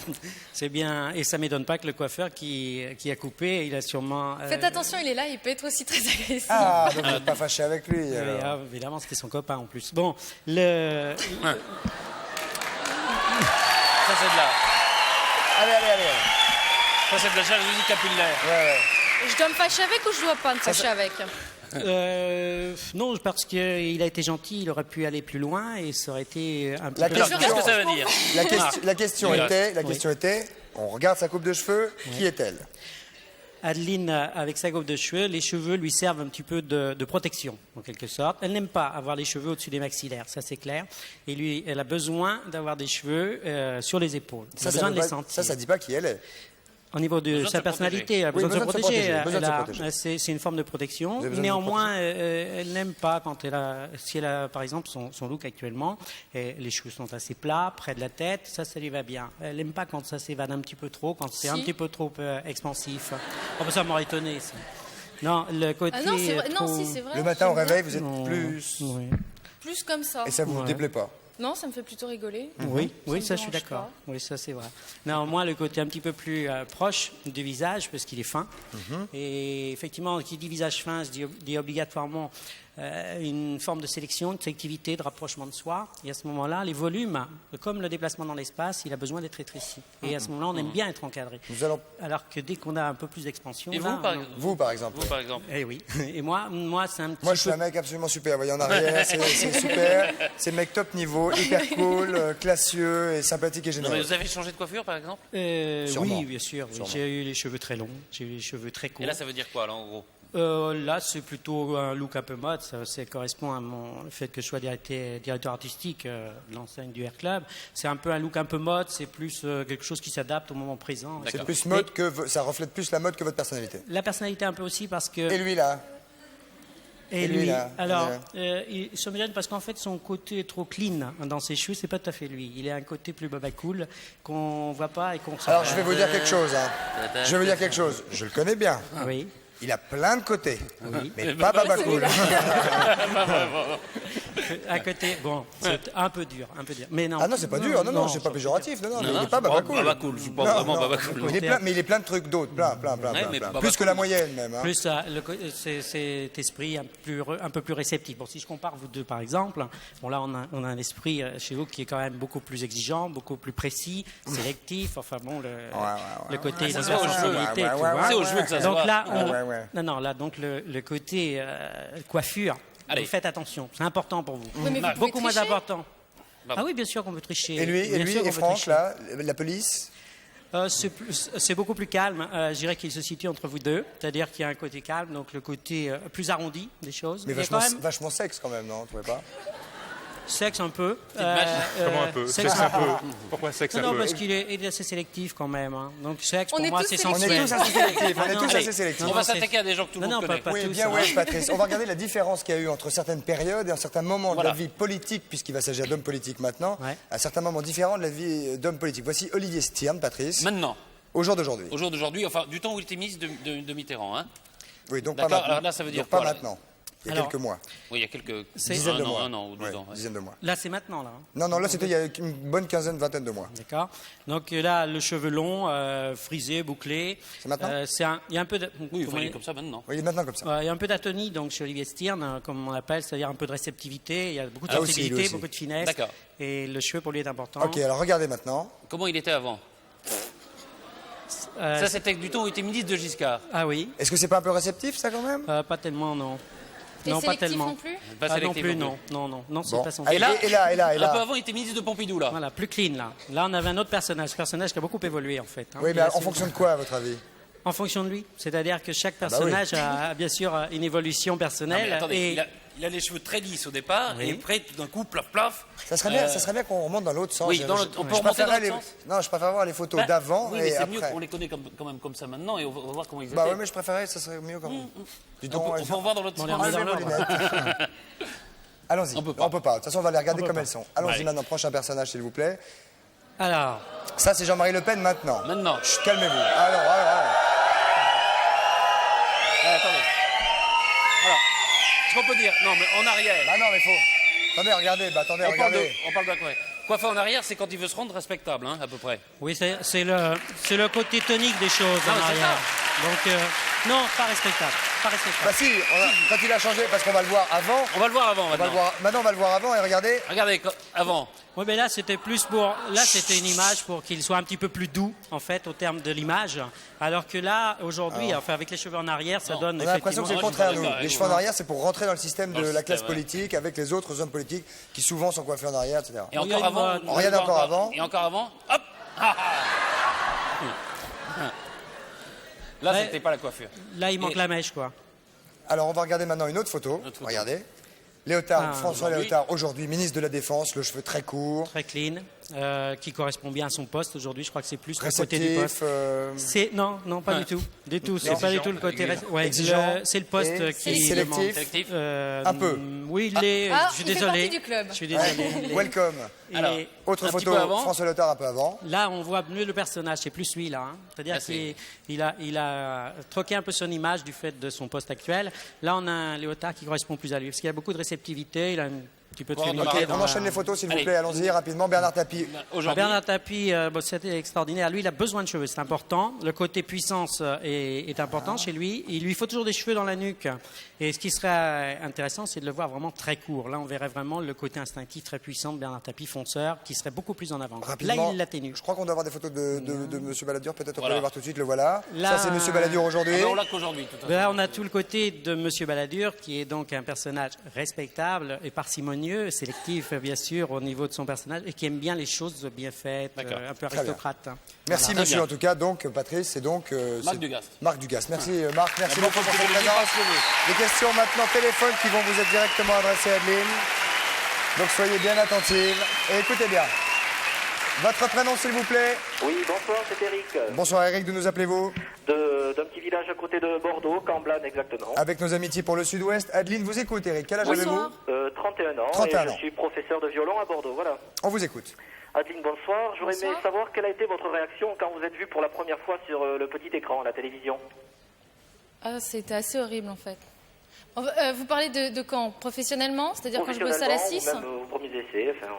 Speaker 5: C'est bien. Et ça ne m'étonne pas que le coiffeur qui a coupé, il a sûrement.
Speaker 2: Faites attention, il est là, il peut être aussi très agressif.
Speaker 1: Ah, donc vous n'êtes pas fâché avec lui.
Speaker 5: Oui,
Speaker 1: alors.
Speaker 5: ah, évidemment, c'était son copain en plus. Bon,
Speaker 3: Ça, c'est de la...
Speaker 1: Allez.
Speaker 3: Ça, c'est de la chirurgie capillaire.
Speaker 1: Ouais.
Speaker 2: Je dois me fâcher avec ou je dois pas me fâcher avec?
Speaker 5: non, parce qu'il a été gentil, il aurait pu aller plus loin et ça aurait été un petit
Speaker 1: La
Speaker 5: peu.
Speaker 1: question-
Speaker 3: Qu'est-ce que ça veut dire?
Speaker 1: La question
Speaker 3: Oui.
Speaker 1: était, on regarde sa coupe de cheveux, qui est-elle?
Speaker 5: Adeline, avec sa coupe de cheveux, les cheveux lui servent un petit peu de protection, en quelque sorte. Elle n'aime pas avoir les cheveux au-dessus des maxillaires, ça c'est clair. Et lui, elle a besoin d'avoir des cheveux sur les épaules. Elle a besoin de les sentir.
Speaker 1: Ça dit pas qui elle est.
Speaker 5: Au niveau de
Speaker 3: Besoin
Speaker 5: sa
Speaker 3: de se
Speaker 5: personnalité, elle a
Speaker 1: Oui,
Speaker 5: besoin de se protéger.
Speaker 1: besoin de se protéger.
Speaker 5: C'est une forme de protection.
Speaker 1: Vous avez besoin de
Speaker 5: Néanmoins, elle n'aime pas quand si elle a, par exemple, son look actuellement, et les cheveux sont assez plats, près de la tête, ça lui va bien. Elle n'aime pas quand ça s'évade un petit peu trop, quand c'est un
Speaker 2: Si.
Speaker 5: petit peu trop expansif. Oh, ben, ça m'aurait étonné, ça. Non, le côté.
Speaker 2: Ah non, c'est vrai.
Speaker 5: trop-
Speaker 2: Non, si, c'est vrai.
Speaker 1: Le matin au
Speaker 2: j'aime bien.
Speaker 1: réveil, vous êtes
Speaker 5: Non,
Speaker 1: plus...
Speaker 5: oui.
Speaker 2: Plus comme ça.
Speaker 1: Et ça vous
Speaker 5: Ouais.
Speaker 1: déplaît pas?
Speaker 2: Non, ça me fait plutôt rigoler.
Speaker 5: Oui,
Speaker 2: Ça
Speaker 5: oui,
Speaker 2: me
Speaker 5: ça je suis
Speaker 2: dérange
Speaker 5: d'accord.
Speaker 2: pas.
Speaker 5: Oui, ça c'est vrai. Néanmoins, le côté un petit peu plus proche du visage, parce qu'il est fin. Et effectivement, qui dit visage fin, se dit obligatoirement une forme de sélection, de sélectivité, de rapprochement de soi. Et à ce moment-là, les volumes, comme le déplacement dans l'espace, il a besoin d'être rétréci. Et à ce moment-là, on aime bien être encadré.
Speaker 1: Nous allons...
Speaker 5: Alors que dès qu'on a un peu plus d'expansion,
Speaker 3: Et
Speaker 5: là,
Speaker 3: vous, par
Speaker 5: on-
Speaker 3: exemple?
Speaker 1: Vous, par exemple.
Speaker 3: Vous, par exemple.
Speaker 5: Eh oui. Et moi c'est un petit
Speaker 1: Moi, je suis
Speaker 5: peu...
Speaker 1: un mec absolument super. Vous voyez en arrière, c'est super. C'est le mec top niveau, hyper cool, classieux et sympathique et
Speaker 3: Non, mais
Speaker 1: généreux.
Speaker 3: vous avez changé de coiffure, par exemple?
Speaker 1: Sûrement.
Speaker 5: Oui, bien sûr. Oui.
Speaker 1: Sûrement.
Speaker 5: J'ai eu les cheveux très longs, j'ai eu les cheveux très courts.
Speaker 3: Et là, ça veut dire quoi, là, en gros?
Speaker 5: Là, c'est plutôt un look un peu mode. Ça correspond à le fait que je sois directeur artistique de l'enseigne du Air Club. C'est un peu un look un peu mode. C'est plus quelque chose qui s'adapte au moment présent.
Speaker 1: C'est plus mode que... Ça reflète plus la mode que votre personnalité.
Speaker 5: La personnalité un peu aussi parce que...
Speaker 1: Et lui, là?
Speaker 5: Et
Speaker 1: lui,
Speaker 5: lui,
Speaker 1: là,
Speaker 5: alors, ça me gêne parce qu'en fait, son côté trop clean dans ses cheveux, c'est pas tout à fait lui. Il a un côté plus baba cool qu'on voit pas et qu'on sent.
Speaker 1: Alors, je vais vous dire quelque chose. Hein. Je vais vous dire quelque chose. Je le connais bien.
Speaker 5: Oui.
Speaker 1: Il a plein de côtés,
Speaker 5: Oui.
Speaker 1: mais pas baba cool.
Speaker 5: À côté, bon, c'est un peu dur, un peu dur. Mais non.
Speaker 1: Ah non, c'est pas dur. Non, c'est pas péjoratif. Non, mais il n'est pas baba cool.
Speaker 3: Baba cool, je suis pas
Speaker 1: Non,
Speaker 3: vraiment
Speaker 1: non.
Speaker 3: baba cool.
Speaker 1: Mais il est plein de trucs d'autres, plein.
Speaker 3: mais baba
Speaker 1: Plus que
Speaker 3: cool.
Speaker 1: la moyenne même. Hein.
Speaker 5: Plus c'est cet esprit un peu plus réceptif. Bon, si je compare vous deux par exemple, bon là on a un esprit chez vous qui est quand même beaucoup plus exigeant, beaucoup plus précis, sélectif. Enfin bon, le côté
Speaker 3: Ça se voit aux cheveux.
Speaker 5: sensibilité, tu
Speaker 1: Ouais,
Speaker 5: vois.
Speaker 3: C'est aux cheveux que ça se
Speaker 5: Donc
Speaker 3: voit.
Speaker 5: là,
Speaker 1: Ouais.
Speaker 5: là donc le côté coiffure.
Speaker 3: Allez.
Speaker 5: Vous faites attention, c'est important pour vous.
Speaker 2: Oui, mais vous pouvez
Speaker 5: Beaucoup moins
Speaker 2: tricher.
Speaker 5: important.
Speaker 3: Bah,
Speaker 5: Ah oui, bien sûr qu'on peut tricher.
Speaker 1: Et lui,
Speaker 5: Bien sûr qu'on
Speaker 1: et
Speaker 5: peut
Speaker 1: Franck,
Speaker 5: tricher.
Speaker 1: là, la police.
Speaker 5: C'est beaucoup plus calme. Je dirais qu'il se situe entre vous deux, c'est-à-dire qu'il y a un côté calme, donc le côté plus arrondi des choses.
Speaker 1: Mais
Speaker 5: Il y a quand même
Speaker 1: vachement sexe quand même, non? Vous trouvez pas?
Speaker 5: sexe un peu.
Speaker 4: Comment un peu?
Speaker 5: Sexe
Speaker 4: Sexe un peu. Pourquoi sexe un
Speaker 5: Non,
Speaker 4: peu?
Speaker 5: parce qu'il est assez sélectif quand même. Hein. Donc sexe,
Speaker 2: On
Speaker 5: pour
Speaker 2: est
Speaker 5: moi,
Speaker 2: tous
Speaker 5: c'est
Speaker 2: sélectifs.
Speaker 1: On est
Speaker 5: sensuel.
Speaker 1: tous assez sélectifs. On est
Speaker 5: non,
Speaker 1: tous
Speaker 5: allez.
Speaker 1: assez sélectifs.
Speaker 3: On va s'attaquer à des gens que tout le
Speaker 5: Non,
Speaker 3: monde
Speaker 5: non,
Speaker 3: connaît.
Speaker 5: pas
Speaker 1: Oui,
Speaker 5: tous,
Speaker 1: bien,
Speaker 5: hein.
Speaker 1: oui, Patrice. On va regarder la différence qu'il y a eu entre certaines périodes et un certain moment de
Speaker 3: Voilà.
Speaker 1: la vie politique, puisqu'il va s'agir d'hommes politiques maintenant,
Speaker 5: Ouais.
Speaker 1: à certains moments différents de la vie d'hommes politiques. Voici Olivier Stirn, Patrice,
Speaker 3: Maintenant,
Speaker 1: au jour d'aujourd'hui.
Speaker 3: au jour d'aujourd'hui, enfin, du temps où il était ministre de Mitterrand. Hein.
Speaker 1: Oui, donc pas
Speaker 3: D'accord,
Speaker 1: maintenant.
Speaker 3: alors là, ça veut dire
Speaker 1: Donc pas
Speaker 3: quoi, là
Speaker 1: maintenant. Il y a
Speaker 5: Alors,
Speaker 1: quelques mois.
Speaker 3: Oui, il y a quelques
Speaker 1: Dizaines de mois.
Speaker 3: un an ou 2
Speaker 1: Ouais,
Speaker 3: ans. ouais.
Speaker 1: dizaines de mois.
Speaker 5: Là, c'est maintenant, là. Hein.
Speaker 1: Non, là, c'était il y a une bonne quinzaine, vingtaine de mois.
Speaker 5: D'accord. Donc là, le cheveu long, frisé, bouclé.
Speaker 1: C'est maintenant
Speaker 5: Il y a un peu de...
Speaker 3: Oui, il fallait comme ça maintenant.
Speaker 1: Oui, il est maintenant comme ça.
Speaker 5: Il y a un peu d'atonie donc chez Olivier Stirn, comme on l'appelle, c'est-à-dire un peu de réceptivité. Il y a beaucoup de
Speaker 1: Ah, aussi,
Speaker 5: sensibilité,
Speaker 1: lui aussi.
Speaker 5: beaucoup de finesse.
Speaker 3: D'accord.
Speaker 5: Et le cheveu pour lui est important.
Speaker 1: Ok, alors regardez maintenant.
Speaker 3: Comment il était avant
Speaker 5: Euh,
Speaker 3: Ça, c'était du temps où il était ministre de Giscard.
Speaker 5: Ah oui.
Speaker 1: Est-ce que c'est pas un peu réceptif, ça, quand même?
Speaker 5: Pas tellement, non.
Speaker 2: Et
Speaker 5: Non, pas
Speaker 2: sélectif
Speaker 5: tellement.
Speaker 2: non plus?
Speaker 3: Pas
Speaker 5: Non
Speaker 3: sélectif
Speaker 5: plus,
Speaker 3: non
Speaker 5: non. Non, c'est
Speaker 1: Bon.
Speaker 5: pas son
Speaker 1: Et là, et là.
Speaker 3: Un peu avant, il était ministre de Pompidou, là.
Speaker 5: Voilà, plus clean là. Là, on avait un autre personnage qui a beaucoup évolué en fait. hein.
Speaker 1: Oui,
Speaker 5: Il
Speaker 1: mais
Speaker 5: a
Speaker 1: en
Speaker 5: su-
Speaker 1: fonction de quoi, à votre avis?
Speaker 5: En fonction de lui. C'est-à-dire que chaque
Speaker 1: bah oui.
Speaker 5: personnage a bien sûr une évolution
Speaker 3: Non, mais
Speaker 5: personnelle.
Speaker 3: attendez,
Speaker 5: et...
Speaker 3: il a les cheveux très lisses au départ,
Speaker 5: Oui.
Speaker 3: et après, tout d'un coup, plaf.
Speaker 1: Ça serait bien qu'on remonte dans l'autre sens.
Speaker 3: Oui, on peut
Speaker 1: Je
Speaker 3: remonter
Speaker 1: préférerais
Speaker 3: dans l'autre sens.
Speaker 1: Non, je préfère voir les photos d'avant
Speaker 3: Oui, mais
Speaker 1: et
Speaker 3: c'est mieux
Speaker 1: après.
Speaker 3: qu'on les connaît quand même comme ça maintenant, et on va voir comment ils étaient.
Speaker 1: Bah ouais, mais je préférais, ça serait mieux quand même. Dis donc,
Speaker 3: On peut en voir dans l'autre
Speaker 5: On
Speaker 3: sens.
Speaker 5: les remet dans
Speaker 1: enlevez vos
Speaker 5: l'ordre.
Speaker 1: lunettes. Allons-y.
Speaker 3: On peut pas.
Speaker 1: De toute façon, on va les regarder comme elles sont. Allons-y
Speaker 3: Allez.
Speaker 1: maintenant, prochain personnage, s'il vous plaît.
Speaker 5: Alors,
Speaker 1: Ça, c'est Jean-Marie Le Pen maintenant.
Speaker 3: Maintenant.
Speaker 1: Chut, calmez-vous. Alors.
Speaker 3: Attendez. Alors, ce qu'on peut dire, non, mais en arrière.
Speaker 1: Bah non, mais faut. Attendez, regardez.
Speaker 3: On parle d'un quoi. Coiffé en arrière, c'est quand il veut se rendre respectable, hein, à peu près.
Speaker 5: oui, c'est le côté tonique des choses
Speaker 3: Non,
Speaker 5: en
Speaker 3: mais c'est
Speaker 5: arrière. Donc, non, pas respectable. Pas respectable.
Speaker 1: Bah si, quand il a changé, parce qu'on va le voir avant.
Speaker 3: On va le voir avant,
Speaker 1: On va
Speaker 3: maintenant.
Speaker 1: le voir. Maintenant, on va le voir avant et regardez.
Speaker 3: Regardez, avant.
Speaker 5: Oui, mais là, c'était plus pour. Là, c'était une image pour qu'il soit un petit peu plus doux, en fait, au terme de l'image. Alors que là, aujourd'hui, enfin, avec les cheveux en arrière, ça donne.
Speaker 1: On a l'impression que c'est le
Speaker 3: Moi, je suis
Speaker 1: contraire,
Speaker 3: pas
Speaker 1: nous.
Speaker 3: d'accord
Speaker 1: Les
Speaker 3: avec
Speaker 1: cheveux en
Speaker 3: vous.
Speaker 1: arrière, c'est pour rentrer dans le système
Speaker 3: Dans
Speaker 1: de
Speaker 3: le
Speaker 1: la classe
Speaker 3: système, ouais.
Speaker 1: politique avec les autres hommes politiques qui souvent sont coiffés en arrière, etc.
Speaker 3: Et
Speaker 5: Il y a
Speaker 3: encore
Speaker 5: une
Speaker 3: avant.
Speaker 5: mode.
Speaker 3: on
Speaker 1: Regarde
Speaker 3: le voit
Speaker 1: encore avant.
Speaker 3: Et encore avant. Hop. Là,
Speaker 5: Ouais.
Speaker 3: c'était pas la coiffure.
Speaker 5: Là, il manque
Speaker 3: Et-
Speaker 5: la mèche, quoi.
Speaker 1: Alors, on va regarder maintenant une autre photo.
Speaker 3: Autre photo.
Speaker 1: Regardez. Léotard,
Speaker 5: Ah,
Speaker 1: François
Speaker 3: aujourd'hui.
Speaker 1: Léotard, aujourd'hui ministre de la Défense, le cheveu très court,
Speaker 5: Très clean, qui correspond bien à son poste aujourd'hui. Je crois que c'est plus le côté du poste.
Speaker 1: réceptif.
Speaker 5: Non, pas du tout. Du tout. C'est
Speaker 1: Non.
Speaker 5: pas du tout le côté.
Speaker 1: Exigeant.
Speaker 5: C'est le poste
Speaker 1: Et
Speaker 5: qui
Speaker 1: sélectif.
Speaker 5: demande.
Speaker 3: Sélectif.
Speaker 1: Un peu.
Speaker 5: Oui, il est.
Speaker 2: Ah,
Speaker 5: je suis
Speaker 2: il fait
Speaker 5: désolé.
Speaker 2: partie du club.
Speaker 5: Je suis désolé. il est-
Speaker 1: Welcome.
Speaker 5: Et
Speaker 3: Alors,
Speaker 1: Autre
Speaker 3: un petit
Speaker 1: photo,
Speaker 3: peu avant.
Speaker 1: François Léotard un peu avant.
Speaker 5: là, on voit mieux le personnage. C'est plus lui là. Hein. C'est-à-dire
Speaker 3: Ah, c'est-
Speaker 5: qu'il a troqué un peu son image du fait de son poste actuel. Là, on a un Léotard qui correspond plus à lui parce qu'il a beaucoup de réceptivité. Il a un petit peu de
Speaker 3: Bon,
Speaker 5: féminité.
Speaker 1: Ok,
Speaker 3: Marqué
Speaker 1: on
Speaker 5: dans
Speaker 1: enchaîne
Speaker 5: la-
Speaker 1: les photos, s'il vous
Speaker 3: Allez.
Speaker 1: plaît. Allons-y rapidement. Bernard Tapie.
Speaker 3: Aujourd'hui.
Speaker 5: Bernard Tapie, c'était extraordinaire. Lui, il a besoin de cheveux, c'est important. Le côté puissance est important chez lui. Il lui faut toujours des cheveux dans la nuque. Et ce qui serait intéressant, c'est de le voir vraiment très court. Là, on verrait vraiment le côté instinctif très puissant de Bernard Tapie, fonceur, qui serait beaucoup plus en avant. Là,
Speaker 1: Rapidement.
Speaker 5: il l'atténue.
Speaker 1: Je crois qu'on doit avoir des photos de M. Balladur. Peut-être on peut
Speaker 3: Voilà.
Speaker 1: les voir tout de suite. Le voilà.
Speaker 5: Là-
Speaker 1: Ça, c'est M. Balladur aujourd'hui.
Speaker 3: Ah ben, on l'a qu'aujourd'hui, de toute façon.
Speaker 5: Là, on a tout le côté de Monsieur Balladur, qui est donc un personnage respectable et parcimonieux, sélectif, bien sûr, au niveau de son personnage, et qui aime bien les choses bien faites,
Speaker 3: D'accord.
Speaker 5: un peu
Speaker 1: Très bien.
Speaker 5: aristocrate. hein.
Speaker 1: Merci,
Speaker 3: Voilà.
Speaker 1: monsieur,
Speaker 3: Très
Speaker 1: en tout cas. Donc, Patrice, c'est donc.
Speaker 3: Marc
Speaker 1: c'est-
Speaker 3: Dugast.
Speaker 1: Marc Dugast. Merci, Marc. Merci
Speaker 3: Bon,
Speaker 1: beaucoup pour
Speaker 3: faut
Speaker 1: cette
Speaker 3: que je
Speaker 1: présence.
Speaker 3: passe le mot.
Speaker 1: Des questions maintenant téléphone qui vont vous être directement adressées à Adeline. Donc, soyez bien attentive et écoutez bien. Votre prénom, s'il vous plaît.
Speaker 6: Oui, bonsoir, c'est Eric.
Speaker 1: Bonsoir, Eric. D'où nous appelez-vous?
Speaker 6: De d'un petit village à côté de Bordeaux, Camblan exactement.
Speaker 1: Avec nos amitiés pour le Sud-Ouest, Adeline vous écoute, Eric. Quel âge avez-vous?
Speaker 6: 31 ans.
Speaker 1: 31
Speaker 6: et
Speaker 1: ans.
Speaker 6: je suis professeur de violon à Bordeaux, voilà.
Speaker 1: On vous écoute.
Speaker 6: Adeline, bonsoir. J'aurais aimé
Speaker 2: Bonsoir.
Speaker 6: savoir quelle a été votre réaction quand vous êtes vue pour la première fois sur le petit écran, la télévision.
Speaker 2: Ah, c'était assez horrible en fait. Vous parlez de quand? Professionnellement? C'est-à-dire quand je bossais à la 6?
Speaker 6: Ou même vos premiers essais, enfin...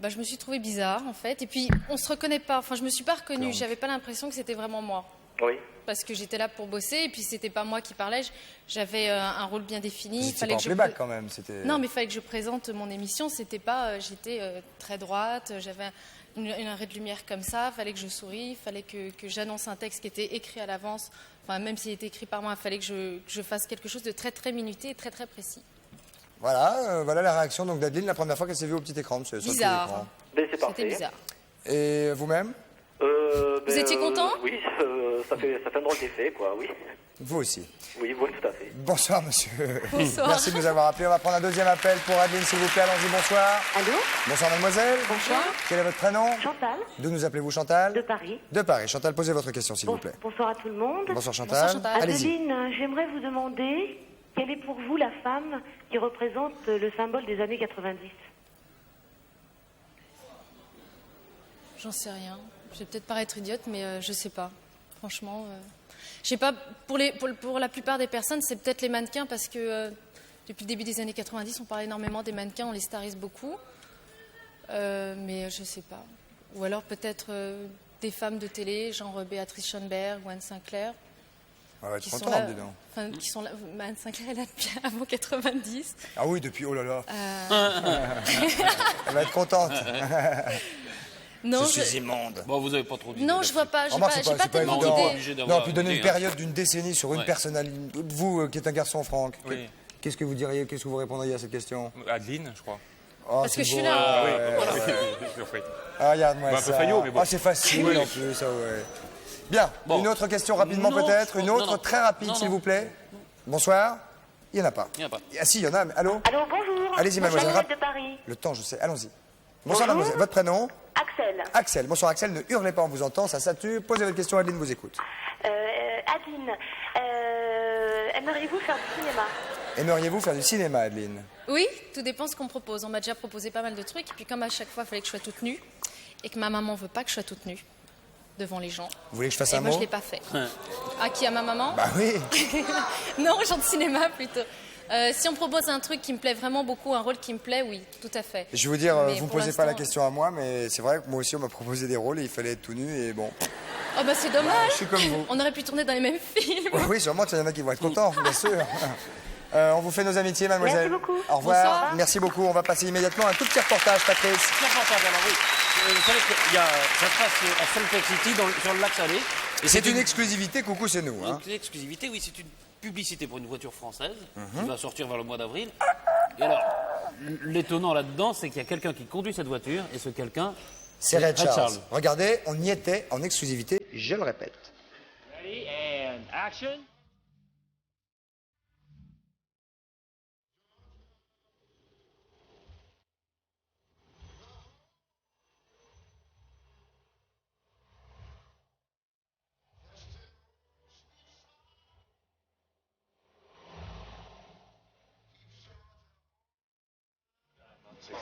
Speaker 2: Je me suis trouvée bizarre en fait. Et puis on se reconnaît pas. Enfin, je me suis pas reconnue. J'avais pas l'impression que c'était vraiment moi.
Speaker 6: Oui.
Speaker 2: Parce que j'étais là pour bosser et puis c'était pas moi qui parlais. J'avais un rôle bien défini.
Speaker 1: C'était pas en playback quand même. C'était...
Speaker 2: Non, mais il fallait que je présente mon émission. C'était pas. J'étais très droite. J'avais un arrêt de lumière comme ça. Il fallait que je souris. Il fallait que j'annonce un texte qui était écrit à l'avance. Enfin, même s'il était écrit par moi, il fallait que je fasse quelque chose de très très minuté et très très précis.
Speaker 1: Voilà, voilà la réaction donc d'Adeline la première fois qu'elle s'est vue au petit écran, monsieur. sur le petit
Speaker 2: Bizarre.
Speaker 1: écran.
Speaker 6: Ben, c'est parfait.
Speaker 2: C'était bizarre.
Speaker 1: Et vous-même?
Speaker 2: Vous étiez content?
Speaker 6: Oui, ça fait un drôle d'effet, quoi, oui.
Speaker 1: Vous aussi.
Speaker 6: Oui, tout à fait.
Speaker 1: Bonsoir, monsieur.
Speaker 2: Bonsoir.
Speaker 1: Merci de nous avoir appelés. On va prendre un deuxième appel pour Adeline, s'il vous plaît. Allons-y, bonsoir.
Speaker 7: Allô?
Speaker 1: Bonsoir, mademoiselle.
Speaker 7: Bonsoir.
Speaker 1: Quel est votre prénom?
Speaker 7: Chantal,
Speaker 1: D'où nous appelez-vous, Chantal?
Speaker 7: de Paris.
Speaker 1: De Paris. Chantal, posez votre question, s'il vous plaît.
Speaker 7: Bonsoir à tout le monde.
Speaker 1: Bonsoir, Chantal.
Speaker 2: Bonsoir, Chantal.
Speaker 1: Allez-y.
Speaker 7: Adeline, j'aimerais vous demander quelle est pour vous la femme qui représente le symbole des années 90?
Speaker 2: J'en sais rien. Je vais peut-être paraître idiote, mais je sais pas. Franchement, je sais pas. Pour la plupart des personnes, c'est peut-être les mannequins parce que depuis le début des années 90, on parle énormément des mannequins, on les starise beaucoup. Mais je sais pas. Ou alors peut-être des femmes de télé, genre Béatrice Schoenberg ou Anne Sinclair.
Speaker 1: On va être
Speaker 2: qui sont
Speaker 1: contente,
Speaker 2: là,
Speaker 1: dis donc.
Speaker 2: enfin, qui sont là. Anne Sinclair est là depuis avant 90.
Speaker 1: Ah oui, depuis, oh là là. Elle va être contente.
Speaker 2: Non,
Speaker 1: je suis immonde.
Speaker 3: Bon, vous avez pas trop d'idées.
Speaker 2: non, je vois pas. J'ai
Speaker 1: Remarque,
Speaker 2: pas,
Speaker 1: c'est pas
Speaker 2: tellement
Speaker 1: évident.
Speaker 3: Obligé
Speaker 2: d'idées.
Speaker 3: d'avoir
Speaker 1: Non, puis donner
Speaker 3: une
Speaker 1: une
Speaker 3: idée, hein.
Speaker 1: période d'une décennie sur une
Speaker 3: Ouais.
Speaker 1: personnalité. Vous, qui êtes un garçon, Franck,
Speaker 3: Oui.
Speaker 1: qu'est-ce que vous diriez, qu'est-ce que vous répondriez à cette question?
Speaker 4: Adeline, je crois.
Speaker 1: Oh,
Speaker 2: Parce
Speaker 1: c'est
Speaker 2: que je suis
Speaker 1: beau.
Speaker 2: là.
Speaker 4: Oui.
Speaker 1: Ah, regarde-moi
Speaker 4: Bah, un
Speaker 1: ça.
Speaker 4: peu faillot, mais bon.
Speaker 1: Ah, c'est facile en plus, ça, ouais. Bien,
Speaker 3: Bon.
Speaker 1: une autre question rapidement
Speaker 3: Non,
Speaker 1: peut-être,
Speaker 3: je
Speaker 1: une
Speaker 3: pense-
Speaker 1: autre
Speaker 3: non,
Speaker 1: très rapide
Speaker 3: non,
Speaker 1: s'il
Speaker 3: non.
Speaker 1: vous plaît. Bonsoir. Il n'y en a pas.
Speaker 3: Il y en a pas.
Speaker 1: Ah si, il y en a, mais allô?
Speaker 7: Allô, bonjour.
Speaker 1: Allez-y, mademoiselle.
Speaker 7: Mademoiselle de Paris.
Speaker 1: Le temps, je sais, allons-y. Bonsoir,
Speaker 7: Bonjour.
Speaker 1: mademoiselle. Votre prénom?
Speaker 7: Axel.
Speaker 1: Axel. Bonsoir, Axel. Ne hurlez pas, on vous entend, ça sature. Posez votre question, Adeline vous écoute.
Speaker 7: Adeline, aimeriez-vous faire du cinéma?
Speaker 1: Aimeriez-vous faire du cinéma, Adeline?
Speaker 2: Oui, tout dépend ce qu'on me propose. On m'a déjà proposé pas mal de trucs. Et puis comme à chaque fois, il fallait que je sois toute nue. Et que ma maman veut pas que je sois toute nue devant les gens.
Speaker 1: Vous voulez que je fasse
Speaker 2: Et
Speaker 1: un
Speaker 2: moi,
Speaker 1: mot?
Speaker 2: je l'ai pas fait. À qui? À ma maman?
Speaker 1: Bah oui.
Speaker 2: Non, genre de cinéma plutôt. Si on me propose un truc qui me plaît vraiment beaucoup, un rôle qui me plaît, oui, tout à fait.
Speaker 1: Je vais vous dire,
Speaker 2: Mais
Speaker 1: vous ne
Speaker 2: pour
Speaker 1: posez pas la
Speaker 2: l'instant-
Speaker 1: question à moi, mais c'est vrai que moi aussi on m'a proposé des rôles et il fallait être tout nu et bon.
Speaker 2: Oh bah c'est dommage.
Speaker 1: Je suis comme vous.
Speaker 2: On aurait pu tourner dans les mêmes films.
Speaker 1: Oui, sûrement qu'il y en a qui vont être contents, bien sûr. On vous fait nos amitiés, mademoiselle.
Speaker 7: Merci beaucoup.
Speaker 1: Au revoir.
Speaker 2: Bonsoir.
Speaker 1: Merci beaucoup. On va passer immédiatement à un tout petit reportage, Patrice.
Speaker 3: Très portable, alors oui. Vous savez qu'il y a, ça se passe à Salt Lake City, sur le lac Salé. Et
Speaker 1: C'est une exclusivité, coucou, c'est nous. Hein.
Speaker 3: Une exclusivité, oui, c'est une publicité pour une voiture française qui va sortir vers le mois d'avril. Et alors, l'étonnant là-dedans, c'est qu'il y a quelqu'un qui conduit cette voiture et ce quelqu'un,
Speaker 1: C'est Red Charles. Regardez, on y était en exclusivité, je le répète.
Speaker 8: Ready and action.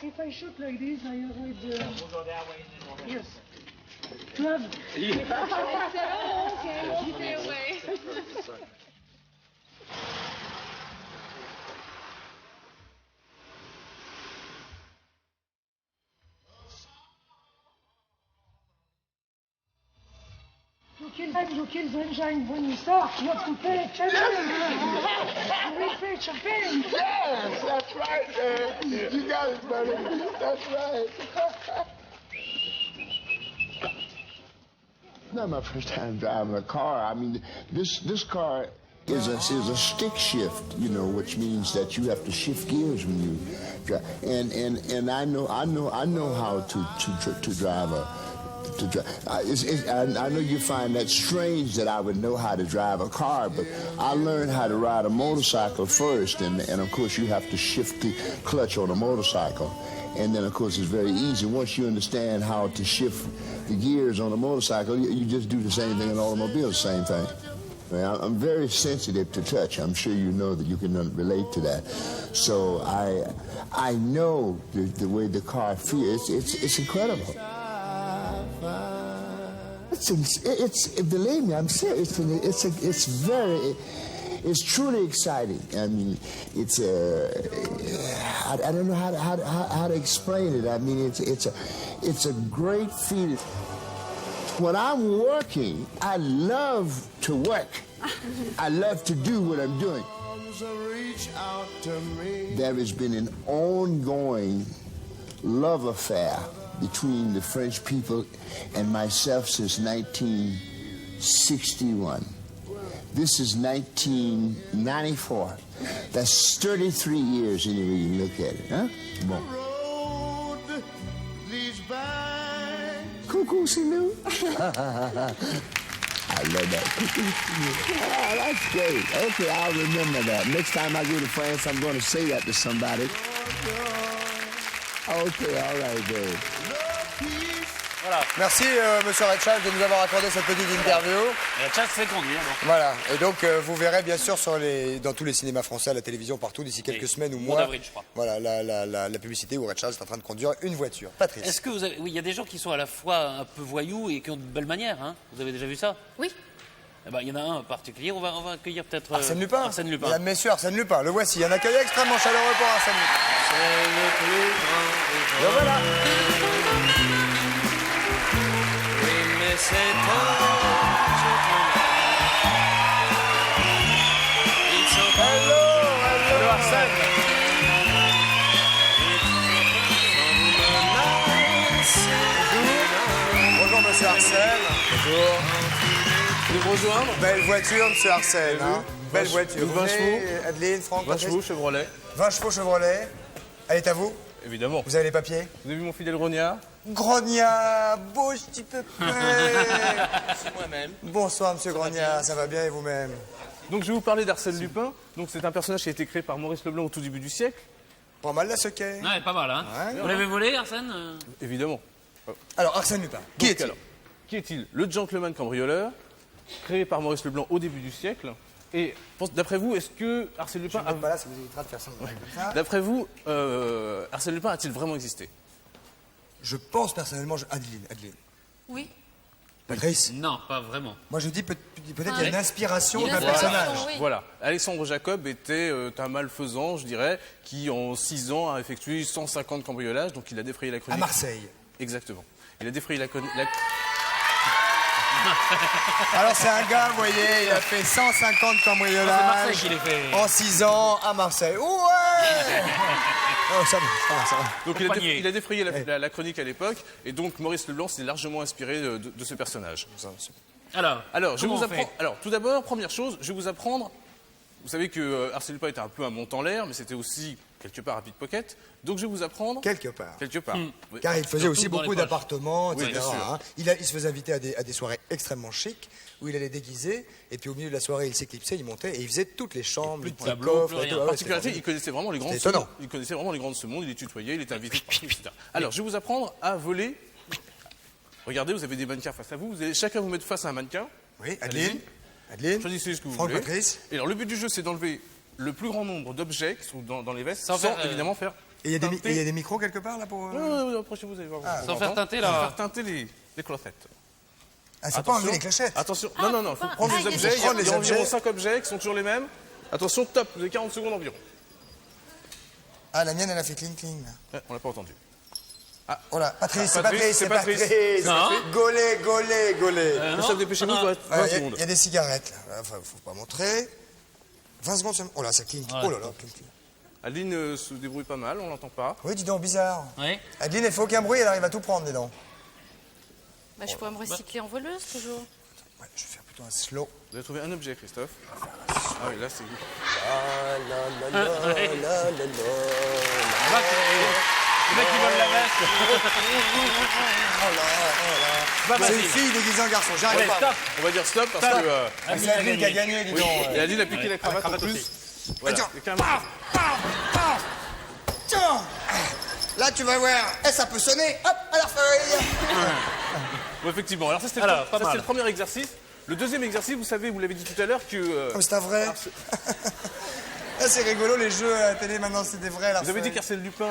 Speaker 9: If I shoot like this, I avoid the...
Speaker 8: We'll go that way and then we'll...
Speaker 9: Yes. Love. You kill the engine when you start. You have to pay attention. You pay attention.
Speaker 10: Yes, that's right, man. You got it, buddy. That's right. Not my first time driving a car. I mean, this car is a stick shift, you know, which means that you have to shift gears when you drive. And I know how to drive to drive. I know you find that strange that I would know how to drive a car, but I learned how to ride a motorcycle first, and of course you have to shift the clutch on a motorcycle. And then, of course, it's very easy. Once you understand how to shift the gears on a motorcycle, you just do the same thing in an automobile, the same thing. I'm very sensitive to touch. I'm sure you know that you can relate to that. So I know the way the car feels. It's incredible. Believe me, I'm serious. It's truly exciting. I mean, I don't know how to explain it. I mean, it's a great feeling. When I'm working, I love to work. I love to do what I'm doing. There has been an ongoing love affair between the French people and myself since 1961. This is 1994. That's 33 years any way you look at it, huh? Bon. Coucou, c'est nous. I love that. Coucou, c'est nous. Oh, that's great. Okay, I'll remember that. Next time I go to France, I'm going to say that to somebody. Okay, all right, babe.
Speaker 1: Voilà. Merci, monsieur Ray Charles, de nous avoir accordé cette petite interview.
Speaker 3: Et Charles fait conduire. Donc.
Speaker 1: Voilà. Et donc, vous verrez bien sûr dans tous les cinémas français, à la télévision, partout, d'ici quelques semaines ou mois.
Speaker 3: Je crois.
Speaker 1: Voilà, la publicité où Ray Charles est en train de conduire une voiture. Patrice.
Speaker 3: Est-ce que vous avez... Oui, il y a des gens qui sont à la fois un peu voyous et qui ont de belles manières. Hein. Vous avez déjà vu ça?
Speaker 2: Oui.
Speaker 3: Eh ben, il y en a un en particulier. On va accueillir peut-être...
Speaker 1: Arsène Lupin.
Speaker 3: Arsène Lupin.
Speaker 1: Mesdames, messieurs, Arsène Lupin. Le voici. Un accueil extrêmement chaleureux pour Arsène Lupin.
Speaker 3: C'est le plus grand.
Speaker 1: Le voilà.
Speaker 3: C'est hello Arsène.
Speaker 1: Bonjour monsieur Arsène.
Speaker 11: Bonjour. Vous vous rejoindre?
Speaker 1: Belle voiture monsieur Arsène. Hein. Belle voiture.
Speaker 11: 20 chevaux.
Speaker 1: Adeline, Franck.
Speaker 11: 20 chevaux Chevrolet.
Speaker 1: 20 chevaux Chevrolet. Elle est à vous?
Speaker 11: Évidemment.
Speaker 1: Vous avez les papiers?
Speaker 11: Vous avez vu mon fidèle grognard?
Speaker 1: Grognard, bouge petit peu.
Speaker 11: C'est moi-même.
Speaker 1: Bonsoir monsieur Grognard, ça va bien et vous-même?
Speaker 11: Donc je vais vous parler d'Arsène Lupin. Donc c'est un personnage qui a été créé par Maurice Leblanc au tout début du siècle.
Speaker 1: Pas mal là ce qu'est.
Speaker 3: Ouais, pas mal, hein.
Speaker 1: Ouais.
Speaker 3: Vous l'avez volé, Arsène?
Speaker 11: Évidemment.
Speaker 1: Alors Arsène Lupin, qui est-il?
Speaker 11: Qui est-il? Le gentleman cambrioleur, créé par Maurice Leblanc au début du siècle. Et d'après vous, est-ce que Arsène Lupin...
Speaker 1: Je ne pas là, si vous évitera de faire ça.
Speaker 11: D'après vous, Arsène Lupin a-t-il vraiment existé?
Speaker 1: Je pense personnellement... Adeline.
Speaker 2: Oui.
Speaker 1: Patrice?
Speaker 3: Non, pas vraiment.
Speaker 1: Moi je dis peut-être qu'il y a une inspiration d'un
Speaker 2: Voilà.
Speaker 1: personnage.
Speaker 2: Oui.
Speaker 11: Voilà. Alexandre Jacob était un malfaisant, je dirais, qui en 6 ans a effectué 150 cambriolages, donc il a défrayé la chronique.
Speaker 1: À Marseille.
Speaker 11: Exactement. Il a défrayé la chronique...
Speaker 1: Alors c'est un gars, vous voyez, il a fait 150 cambriolages en 6 ans à Marseille. Ouais. Oh, ça va.
Speaker 11: Donc il a défrayé la chronique à l'époque, et donc Maurice Leblanc s'est largement inspiré de ce personnage. Alors, je vous apprends. Alors, tout d'abord, première chose, je vais vous apprendre. Vous savez que Arsène Lupin était un peu un monte en l'air, mais c'était aussi quelque part un pickpocket. Donc je vais vous apprendre.
Speaker 1: Quelque part.
Speaker 11: Oui.
Speaker 1: Car il faisait aussi beaucoup d'appartements, etc.
Speaker 11: Oui, bien sûr.
Speaker 1: Hein. Il se faisait inviter à des soirées extrêmement chics, où il allait déguiser, et puis au milieu de la soirée, il s'éclipsait, il montait, et il faisait toutes les chambres, les petits coffres.
Speaker 11: En particularité, il connaissait vraiment les grands de ce monde. Il connaissait vraiment les grands de ce monde, il les tutoyait, il était invité partout, etc. Alors, je vais vous apprendre à voler. Regardez, vous avez des mannequins face à vous, vous allez chacun vous mettre face à un mannequin.
Speaker 1: Oui, Adeline. Choisissez ce que vous
Speaker 11: voulez.
Speaker 1: Patrice.
Speaker 11: Et alors, le but du jeu, c'est d'enlever le plus grand nombre d'objets qui sont dans les vestes, sans évidemment faire...
Speaker 1: Et il y a des micros quelque part là pour...
Speaker 11: Oui, approchez-vous, vous allez voir.
Speaker 3: Sans faire teinter là.
Speaker 11: Sans faire teinter les clochettes.
Speaker 1: Ah, c'est pas enlever les clochettes.
Speaker 11: Attention, non, il faut prendre les objets. Il y a environ 5 objets qui sont toujours les mêmes. Attention, top, vous avez 40 secondes environ.
Speaker 1: Ah, la mienne, elle a fait cling.
Speaker 11: Ouais, on l'a pas entendu.
Speaker 1: Ah, oh là, Patrice, c'est
Speaker 11: Patrice.
Speaker 1: Gaulé.
Speaker 11: Dépêchez-vous, 20 secondes.
Speaker 1: Il y a des cigarettes là. Enfin, faut pas montrer. 20 secondes seulement. Oh là, ça cling. Oh là là, cling.
Speaker 11: Adeline se débrouille pas mal, on l'entend pas.
Speaker 1: Oui, dis donc, bizarre.
Speaker 3: Oui.
Speaker 1: Adeline, elle fait aucun bruit, elle arrive à tout prendre, dis donc.
Speaker 2: Bah, je pourrais me recycler en voleuse, toujours.
Speaker 1: Ouais, je vais faire plutôt un slow.
Speaker 11: Vous avez trouvé un objet, Christophe? Ah oui, là, c'est...
Speaker 3: Le mec qui vole la veste.
Speaker 1: C'est une fille déguisée en garçon, j'arrive
Speaker 3: Allez,
Speaker 1: pas.
Speaker 3: stop.
Speaker 11: On va dire stop parce
Speaker 1: Stop.
Speaker 11: que...
Speaker 1: C'est Adeline qui a gagné, dis donc.
Speaker 11: Et Adeline a piqué la cravate en plus. Voilà.
Speaker 1: Tiens.
Speaker 11: Et carrément-
Speaker 1: Tiens. Là, tu vas voir. Eh, ça peut sonner. Hop, à la feuille.
Speaker 11: Bon, effectivement. Alors ça, c'était
Speaker 3: Alors, pas
Speaker 11: ça,
Speaker 3: mal.
Speaker 11: c'était le premier exercice. Le deuxième exercice, vous savez, vous l'avez dit tout à l'heure, que...
Speaker 1: Oh, c'est un vrai. Là, c'est rigolo, les jeux à la télé, maintenant, c'est des vrais.
Speaker 11: Vous avez dit qu'Arsène Lupin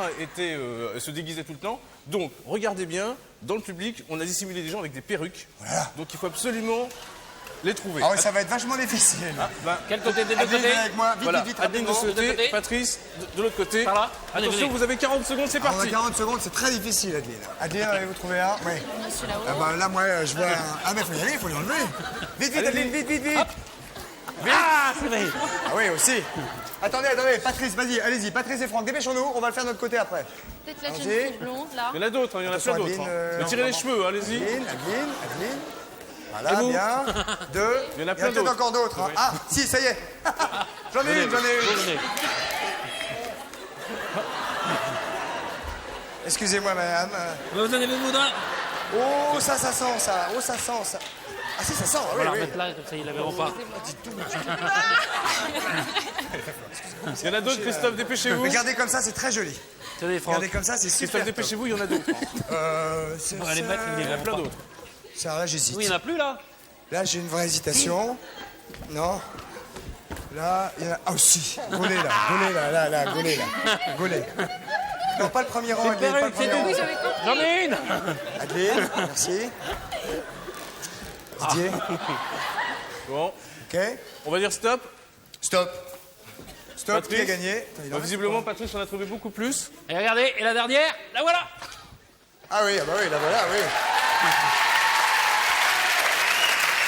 Speaker 11: se déguisait tout le temps. Donc, regardez bien, dans le public, on a dissimulé des gens avec des perruques.
Speaker 1: Voilà.
Speaker 11: Donc, il faut absolument les trouver.
Speaker 1: Ah ouais, ça va être vachement difficile.
Speaker 3: Quel côté des deux
Speaker 1: Adeline,
Speaker 3: côtés
Speaker 1: viens avec moi. Vite,
Speaker 11: Voilà,
Speaker 1: vite, vite,
Speaker 11: Adeline de
Speaker 1: rapidement.
Speaker 11: ce côté,
Speaker 3: côté.
Speaker 11: Patrice de l'autre côté.
Speaker 3: Par là. Allez,
Speaker 11: Attention,
Speaker 3: venez.
Speaker 11: vous avez 40 secondes, c'est
Speaker 1: Alors, on a
Speaker 11: parti.
Speaker 1: 40 secondes, c'est très difficile, Adeline. Adeline, allez-vous trouver un? Oui.
Speaker 2: Monsieur là-haut.
Speaker 1: Ah bah là, moi, je vois un... Ah, mais faut y aller, faut l'enlever. Vite, vite, Adeline, vite, vite, vite.
Speaker 3: Ah, c'est vrai.
Speaker 1: Ah oui, aussi. Attendez, Patrice, vas-y, allez-y. Patrice et Franck, dépêchons-nous, on va le faire de notre côté après.
Speaker 2: Peut-être la jeune
Speaker 1: Allons-y.
Speaker 2: fille blonde, là.
Speaker 11: Il y en a d'autres, il y en a
Speaker 1: Attention,
Speaker 11: plein d'autres.
Speaker 1: Adeline,
Speaker 11: Mais tirez les cheveux, allez-y.
Speaker 1: Adeline. Voilà,
Speaker 11: Et vous
Speaker 1: bien. Deux.
Speaker 11: Il y en a plein
Speaker 1: peut-être
Speaker 11: d'autres.
Speaker 1: encore d'autres. hein. Ah, si, ça y est. J'en ai une.
Speaker 3: Venez.
Speaker 1: Excusez-moi, madame.
Speaker 3: Vous en avez voudra.
Speaker 1: Oh, ça sent ça. Oh, ça sent ça. Ah si, ça sent. Ah,
Speaker 3: On va la
Speaker 1: oui, oui.
Speaker 3: remettre là, comme ça, ils la verront pas.
Speaker 11: Il y en a d'autres, Christophe, dépêchez-vous.
Speaker 1: Regardez comme ça, c'est très joli.
Speaker 3: Tenez, Franck.
Speaker 1: Regardez comme ça, c'est super.
Speaker 11: Christophe, dépêchez-vous, il y en a d'autres.
Speaker 1: C'est
Speaker 3: On va les mettre, ils les
Speaker 11: Il y en a
Speaker 3: verront
Speaker 11: plein
Speaker 3: pas.
Speaker 11: d'autres.
Speaker 1: ça, là, j'hésite.
Speaker 3: Oui, il n'y en a plus là.
Speaker 1: Là, j'ai une vraie hésitation. Non. Là, il y en a... Ah, aussi. Gaulé, là. Gaulé. Non, pas le premier rang, Adeline, pas le premier rang.
Speaker 3: J'en ai une.
Speaker 1: Adeline, merci. Didier,
Speaker 11: Bon,
Speaker 1: ok.
Speaker 11: on va dire stop.
Speaker 1: Stop. Stop, qui a
Speaker 11: Patrice.
Speaker 1: gagné? Attends, il en
Speaker 11: Bah,
Speaker 1: reste
Speaker 11: visiblement,
Speaker 1: pas.
Speaker 11: Patrice en a trouvé beaucoup plus.
Speaker 3: Et regardez, et la dernière, la voilà.
Speaker 1: Ah oui, bah oui, là voilà, oui.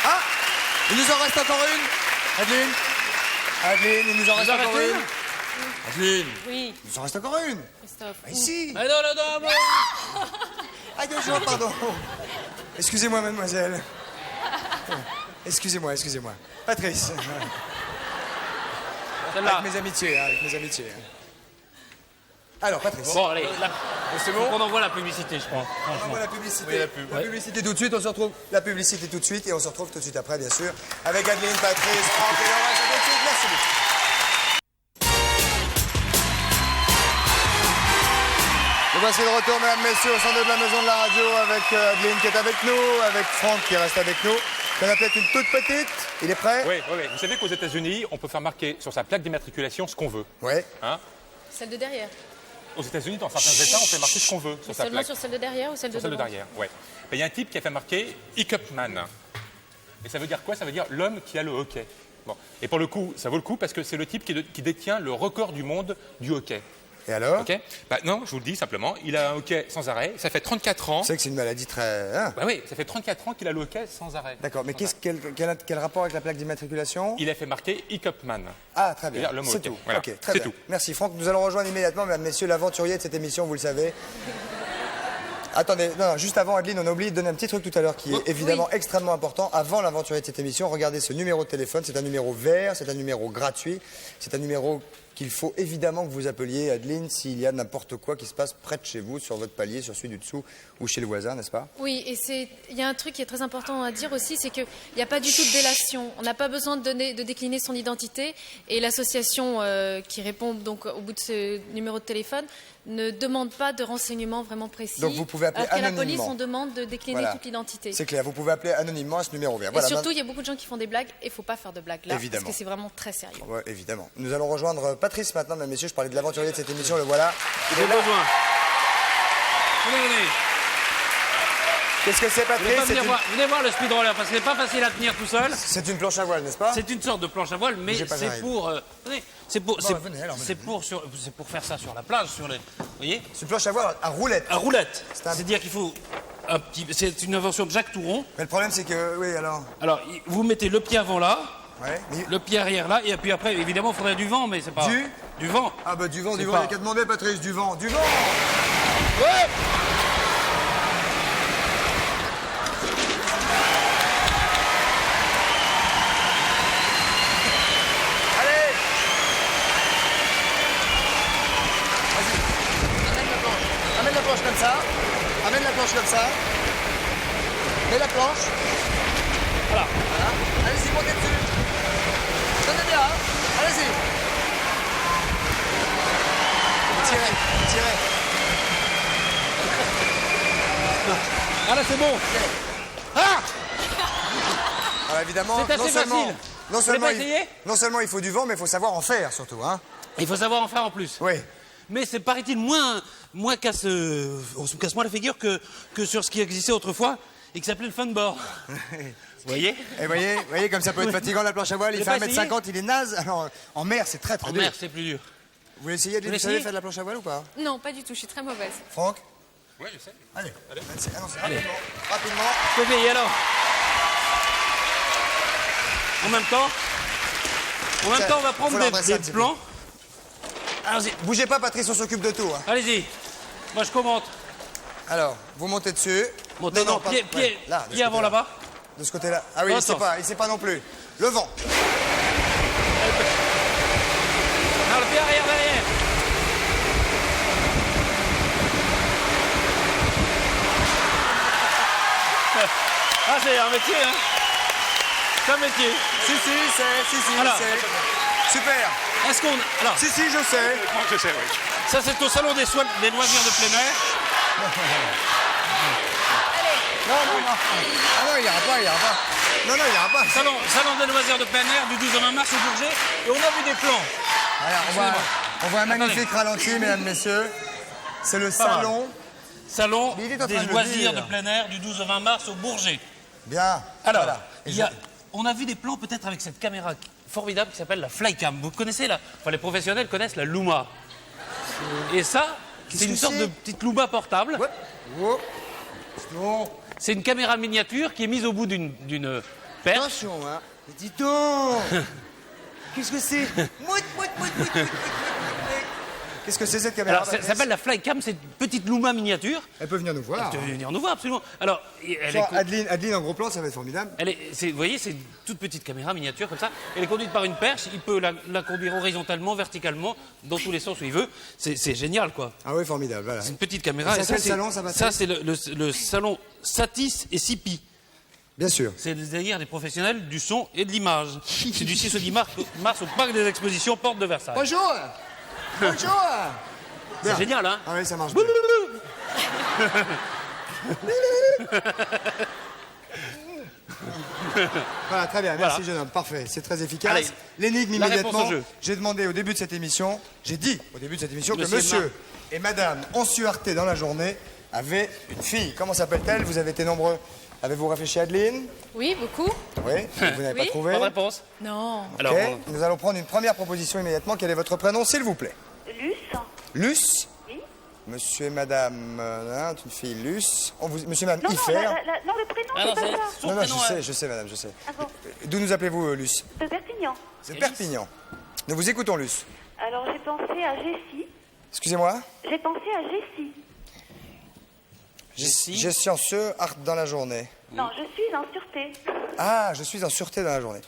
Speaker 1: Ah, il nous en reste encore une. Adeline, il nous en reste encore une. Adeline,
Speaker 2: Oui,
Speaker 1: il nous en reste encore une.
Speaker 2: Christophe.
Speaker 1: Ah, ici.
Speaker 3: Ah non, non.
Speaker 1: Ah, deux jours, pardon. Excusez-moi, mademoiselle. Excusez-moi. Patrice.
Speaker 3: Celle-là.
Speaker 1: Avec mes amitiés. Alors, Patrice.
Speaker 3: Bon, allez, là.
Speaker 11: C'est bon.
Speaker 3: On envoie la publicité, je crois.
Speaker 1: On
Speaker 3: Franchement.
Speaker 1: voit la publicité.
Speaker 11: Oui, la pub.
Speaker 1: La publicité tout de suite, on se retrouve. La publicité tout de suite et on se retrouve tout de suite après, bien sûr, avec Adeline, Patrice, Franck et Laurent. C'est tout de suite. Merci beaucoup. Nous voici de retour, mesdames, messieurs, au centre de la maison de la radio avec Adeline qui est avec nous, avec Franck qui reste avec nous. Il y en a peut-être une toute petite. Il est prêt?
Speaker 4: Oui. Vous savez qu'aux États-Unis, on peut faire marquer sur sa plaque d'immatriculation ce qu'on veut.
Speaker 1: Ouais.
Speaker 4: Hein?
Speaker 2: Celle de derrière.
Speaker 4: Aux États-Unis, dans certains États, on fait marquer ce qu'on veut sur sa
Speaker 2: Seulement
Speaker 4: plaque.
Speaker 2: sur celle de derrière ou celle de
Speaker 4: Sur celle de
Speaker 2: devant?
Speaker 4: derrière, ouais. Ben, il y a un type qui a fait marquer Hiccup Man. Et ça veut dire quoi? Ça veut dire l'homme qui a le hockey. Bon. Et pour le coup, ça vaut le coup parce que c'est le type qui détient le record du monde du hockey.
Speaker 1: Et alors?
Speaker 4: Ok? Bah, non, je vous le dis simplement, il a un hockey sans arrêt. Ça fait 34 ans.
Speaker 1: C'est que c'est une maladie très... hein?
Speaker 4: Bah oui, ça fait 34 ans qu'il a le hockey sans arrêt.
Speaker 1: D'accord, mais quel rapport avec la plaque d'immatriculation?
Speaker 4: Il a fait marquer Hiccup Man.
Speaker 1: Ah, très bien.
Speaker 4: C'est-à-dire le mot
Speaker 1: C'est
Speaker 4: hockey.
Speaker 1: tout.
Speaker 4: Voilà.
Speaker 1: Ok, très
Speaker 4: C'est
Speaker 1: bien.
Speaker 4: tout.
Speaker 1: Merci Franck. Nous allons rejoindre immédiatement, mesdames, messieurs, l'aventurier de cette émission, vous le savez. Attendez, non, juste avant, Adeline, on a oublié de donner un petit truc tout à l'heure qui est évidemment extrêmement important. Avant l'aventurier de cette émission, regardez ce numéro de téléphone. C'est un numéro vert, c'est un numéro gratuit. C'est un numéro qu'il faut évidemment que vous appeliez, Adeline, s'il y a n'importe quoi qui se passe près de chez vous, sur votre palier, sur celui du dessous ou chez le voisin, n'est-ce pas?
Speaker 2: Oui, et il y a un truc qui est très important à dire aussi, c'est qu'il n'y a pas du tout de délation. On n'a pas besoin de décliner son identité. Et l'association qui répond donc au bout de ce numéro de téléphone ne demande pas de renseignements vraiment précis.
Speaker 1: Donc vous pouvez appeler
Speaker 2: alors qu'à la
Speaker 1: anonymement.
Speaker 2: police, on demande de décliner
Speaker 1: Voilà.
Speaker 2: toute l'identité.
Speaker 1: C'est clair, vous pouvez appeler anonymement à ce numéro vert.
Speaker 2: Et
Speaker 1: Voilà,
Speaker 2: surtout, il y a beaucoup de gens qui font des blagues et il ne faut pas faire de blagues là,
Speaker 1: Évidemment.
Speaker 2: parce que c'est vraiment très sérieux.
Speaker 1: Ouais, évidemment. Nous allons rejoindre Patrice maintenant, mesdames, messieurs. Je parlais de l'aventurier de cette émission, le voilà. Il
Speaker 3: J'ai
Speaker 1: est là.
Speaker 3: besoin. Venez.
Speaker 1: Qu'est-ce que c'est, Patrice? C'est
Speaker 3: Venez voir le speed roller, parce que c'est pas facile à tenir tout seul.
Speaker 1: C'est une planche à voile, n'est-ce pas?
Speaker 3: C'est une sorte de planche à voile, mais
Speaker 1: J'ai pas
Speaker 3: c'est
Speaker 1: d'arrêt.
Speaker 3: pour. Venez, c'est pour.
Speaker 1: Bon,
Speaker 3: c'est-
Speaker 1: venez, alors,
Speaker 3: c'est pour, c'est pour faire ça sur la plage, sur les. Vous voyez?
Speaker 1: C'est une planche à voile à roulette.
Speaker 3: À roulette.
Speaker 1: C'est un-
Speaker 3: C'est-à-dire qu'il faut un petit. C'est une invention de Jacques Touron.
Speaker 1: Mais le problème, c'est que... Oui, alors...
Speaker 3: Alors, vous mettez le pied avant là,
Speaker 1: Ouais. mais-
Speaker 3: le pied arrière là, et puis après, évidemment, il faudrait du vent, mais c'est pas. Du vent.
Speaker 1: Ah bah du vent,
Speaker 3: C'est
Speaker 1: du vent.
Speaker 3: pas-
Speaker 1: Il n'y a qu'à demander, Patrice. Du vent, du vent.
Speaker 3: Ouais.
Speaker 1: Amène planche comme ça. Amène la planche comme ça. Mets la planche. Voilà. Allez-y, montez dessus. Tenez bien, hein. Allez-y. Tirez.
Speaker 3: Ah là, c'est bon.
Speaker 1: Ah! Alors évidemment,
Speaker 3: C'est assez facile. Vous voulez pas essayer
Speaker 1: non seulement il faut du vent, mais il faut savoir en faire surtout. Hein.
Speaker 3: Il faut savoir en faire en plus.
Speaker 1: Oui.
Speaker 3: Mais c'est, paraît-il, moins on se casse moins la figure que sur ce qui existait autrefois et qui s'appelait le funboard. Vous voyez?
Speaker 1: Et vous voyez comme ça peut être fatigant la planche à voile. Il fait 1m50, il est naze. Alors en mer, c'est très dur.
Speaker 3: En mer, c'est plus dur.
Speaker 1: Vous voulez essayer de faire de la planche à voile ou pas?
Speaker 2: Non, pas du tout, je suis très mauvaise.
Speaker 1: Franck?
Speaker 4: Oui, je sais.
Speaker 1: Allez. Rapidement.
Speaker 3: Je peux payer alors. En même temps, on va prendre des plans.
Speaker 1: Allez-y. Bougez pas, Patrice, on s'occupe de tout. Hein.
Speaker 3: Allez-y. Moi, je commente.
Speaker 1: Alors, vous montez dessus.
Speaker 3: Montez, non, pied avant là-bas.
Speaker 1: De ce côté-là. Ah oui, il sait pas non plus. Le vent.
Speaker 3: Non, le pied arrière derrière. Ah, c'est un métier, hein. C'est un métier.
Speaker 1: Si,
Speaker 3: Alors,
Speaker 1: c'est. Super.
Speaker 3: Est-ce qu'on... Alors,
Speaker 1: Si, je sais.
Speaker 4: Moi, je sais, oui.
Speaker 3: ça, c'est au salon des loisirs de plein air.
Speaker 1: Non. Ah non, il ira pas. Non, il ira pas.
Speaker 3: Salon des loisirs de plein air du 12 au 20 mars au Bourget. Et on a vu des plans.
Speaker 1: Voilà, on voit un magnifique ralenti, mesdames, messieurs. C'est le salon.
Speaker 3: Salon
Speaker 1: Mais il est en train
Speaker 3: des
Speaker 1: de le
Speaker 3: loisirs
Speaker 1: dire.
Speaker 3: de plein air du 12 au 20 mars au Bourget.
Speaker 1: Bien.
Speaker 3: Alors,
Speaker 1: voilà.
Speaker 3: on a vu des plans peut-être avec cette caméra formidable qui s'appelle la Flycam. Vous connaissez les professionnels connaissent la Luma. Et ça, c'est une sorte de petite Luma portable.
Speaker 1: Ouais. Oh. Non.
Speaker 3: C'est une caméra miniature qui est mise au bout d'une perche.
Speaker 1: Attention, hein. Dis donc. Qu'est-ce que c'est? Qu'est-ce que c'est cette caméra?
Speaker 3: Alors, ça s'appelle la Flycam, c'est une petite Luma miniature.
Speaker 1: Elle peut venir nous voir.
Speaker 3: Elle peut venir nous voir, absolument. Alors,
Speaker 1: Adeline en gros plan, ça va être formidable.
Speaker 3: vous voyez, c'est une toute petite caméra miniature comme ça. Elle est conduite par une perche. Il peut la conduire horizontalement, verticalement, dans tous les sens où il veut. C'est génial, quoi.
Speaker 1: Ah oui, formidable. Voilà.
Speaker 3: C'est une petite caméra.
Speaker 1: Et ça, quel salon, ça va
Speaker 3: Ça, c'est le salon Satis et Sipi.
Speaker 1: Bien sûr.
Speaker 3: C'est d'ailleurs des professionnels du son et de l'image. C'est du 6 au 10 mars au Parc des Expositions, porte de Versailles.
Speaker 1: Bonjour.
Speaker 3: C'est génial, hein?
Speaker 1: Ah oui, ça marche bien. Voilà, très bien, merci jeune homme, parfait, c'est très efficace.
Speaker 3: Allez,
Speaker 1: l'énigme
Speaker 3: la réponse
Speaker 1: immédiatement,
Speaker 3: au jeu.
Speaker 1: j'ai demandé au début de cette émission, que
Speaker 3: Monsieur
Speaker 1: monsieur et madame Ansuarté dans la journée avaient une fille. Comment s'appelle-t-elle? Vous avez été nombreux. Avez-vous réfléchi, Adeline?
Speaker 2: Oui, beaucoup.
Speaker 1: Oui, vous n'avez pas trouvé?
Speaker 3: Pas de réponse?
Speaker 2: Non.
Speaker 1: Ok,
Speaker 3: Alors,
Speaker 1: nous allons prendre une première proposition immédiatement. Quel est votre prénom, s'il vous plaît?
Speaker 7: Luce?
Speaker 1: Luce?
Speaker 7: Oui.
Speaker 1: Monsieur et madame, une fille Luce. Monsieur et madame
Speaker 7: Non,
Speaker 1: Ifer.
Speaker 7: non, le prénom,
Speaker 3: Ah non,
Speaker 7: c'est
Speaker 3: c'est
Speaker 7: pas ça.
Speaker 3: son
Speaker 1: Non,
Speaker 3: prénom.
Speaker 1: je sais, madame, je sais.
Speaker 7: Ah bon?
Speaker 1: D'où nous appelez-vous, Luce?
Speaker 7: De Perpignan.
Speaker 1: C'est Perpignan. Nous vous écoutons, Luce.
Speaker 7: Alors, j'ai pensé à Jessie.
Speaker 1: Excusez-moi?
Speaker 7: J'ai pensé à Jessie.
Speaker 1: Gestionceux, art dans la journée.
Speaker 7: Non, je suis en sûreté.
Speaker 1: Ah, je suis en sûreté dans la journée.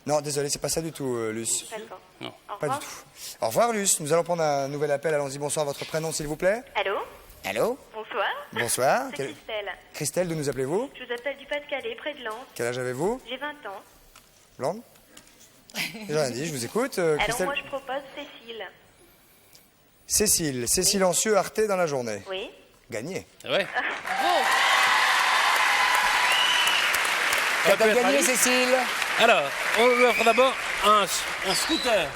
Speaker 1: Non, désolé, c'est pas ça du tout, Luce.
Speaker 7: D'accord.
Speaker 3: Non.
Speaker 7: Au
Speaker 1: Pas
Speaker 7: revoir.
Speaker 1: du tout. Au revoir, Luce. Nous allons prendre un nouvel appel. Allons-y, bonsoir. Votre prénom, s'il vous plaît?
Speaker 7: Allô?
Speaker 1: Allô?
Speaker 7: Bonsoir.
Speaker 1: Bonsoir.
Speaker 7: C'est Christelle.
Speaker 1: Christelle, d'où nous appelez-vous?
Speaker 7: Je vous appelle du Pas-de-Calais, près de Lens.
Speaker 1: Quel âge avez-vous?
Speaker 7: J'ai 20 ans.
Speaker 1: Blonde? J'ai rien dit, je vous écoute.
Speaker 7: Alors,
Speaker 1: Christelle.
Speaker 7: moi, je propose Cécile.
Speaker 1: Cécile. C'est silencieux, Arte dans la journée.
Speaker 7: Oui.
Speaker 1: Gagné.
Speaker 3: Ouais.
Speaker 1: T'as gagné, Cécile?
Speaker 3: Alors, on lui offre d'abord un scooter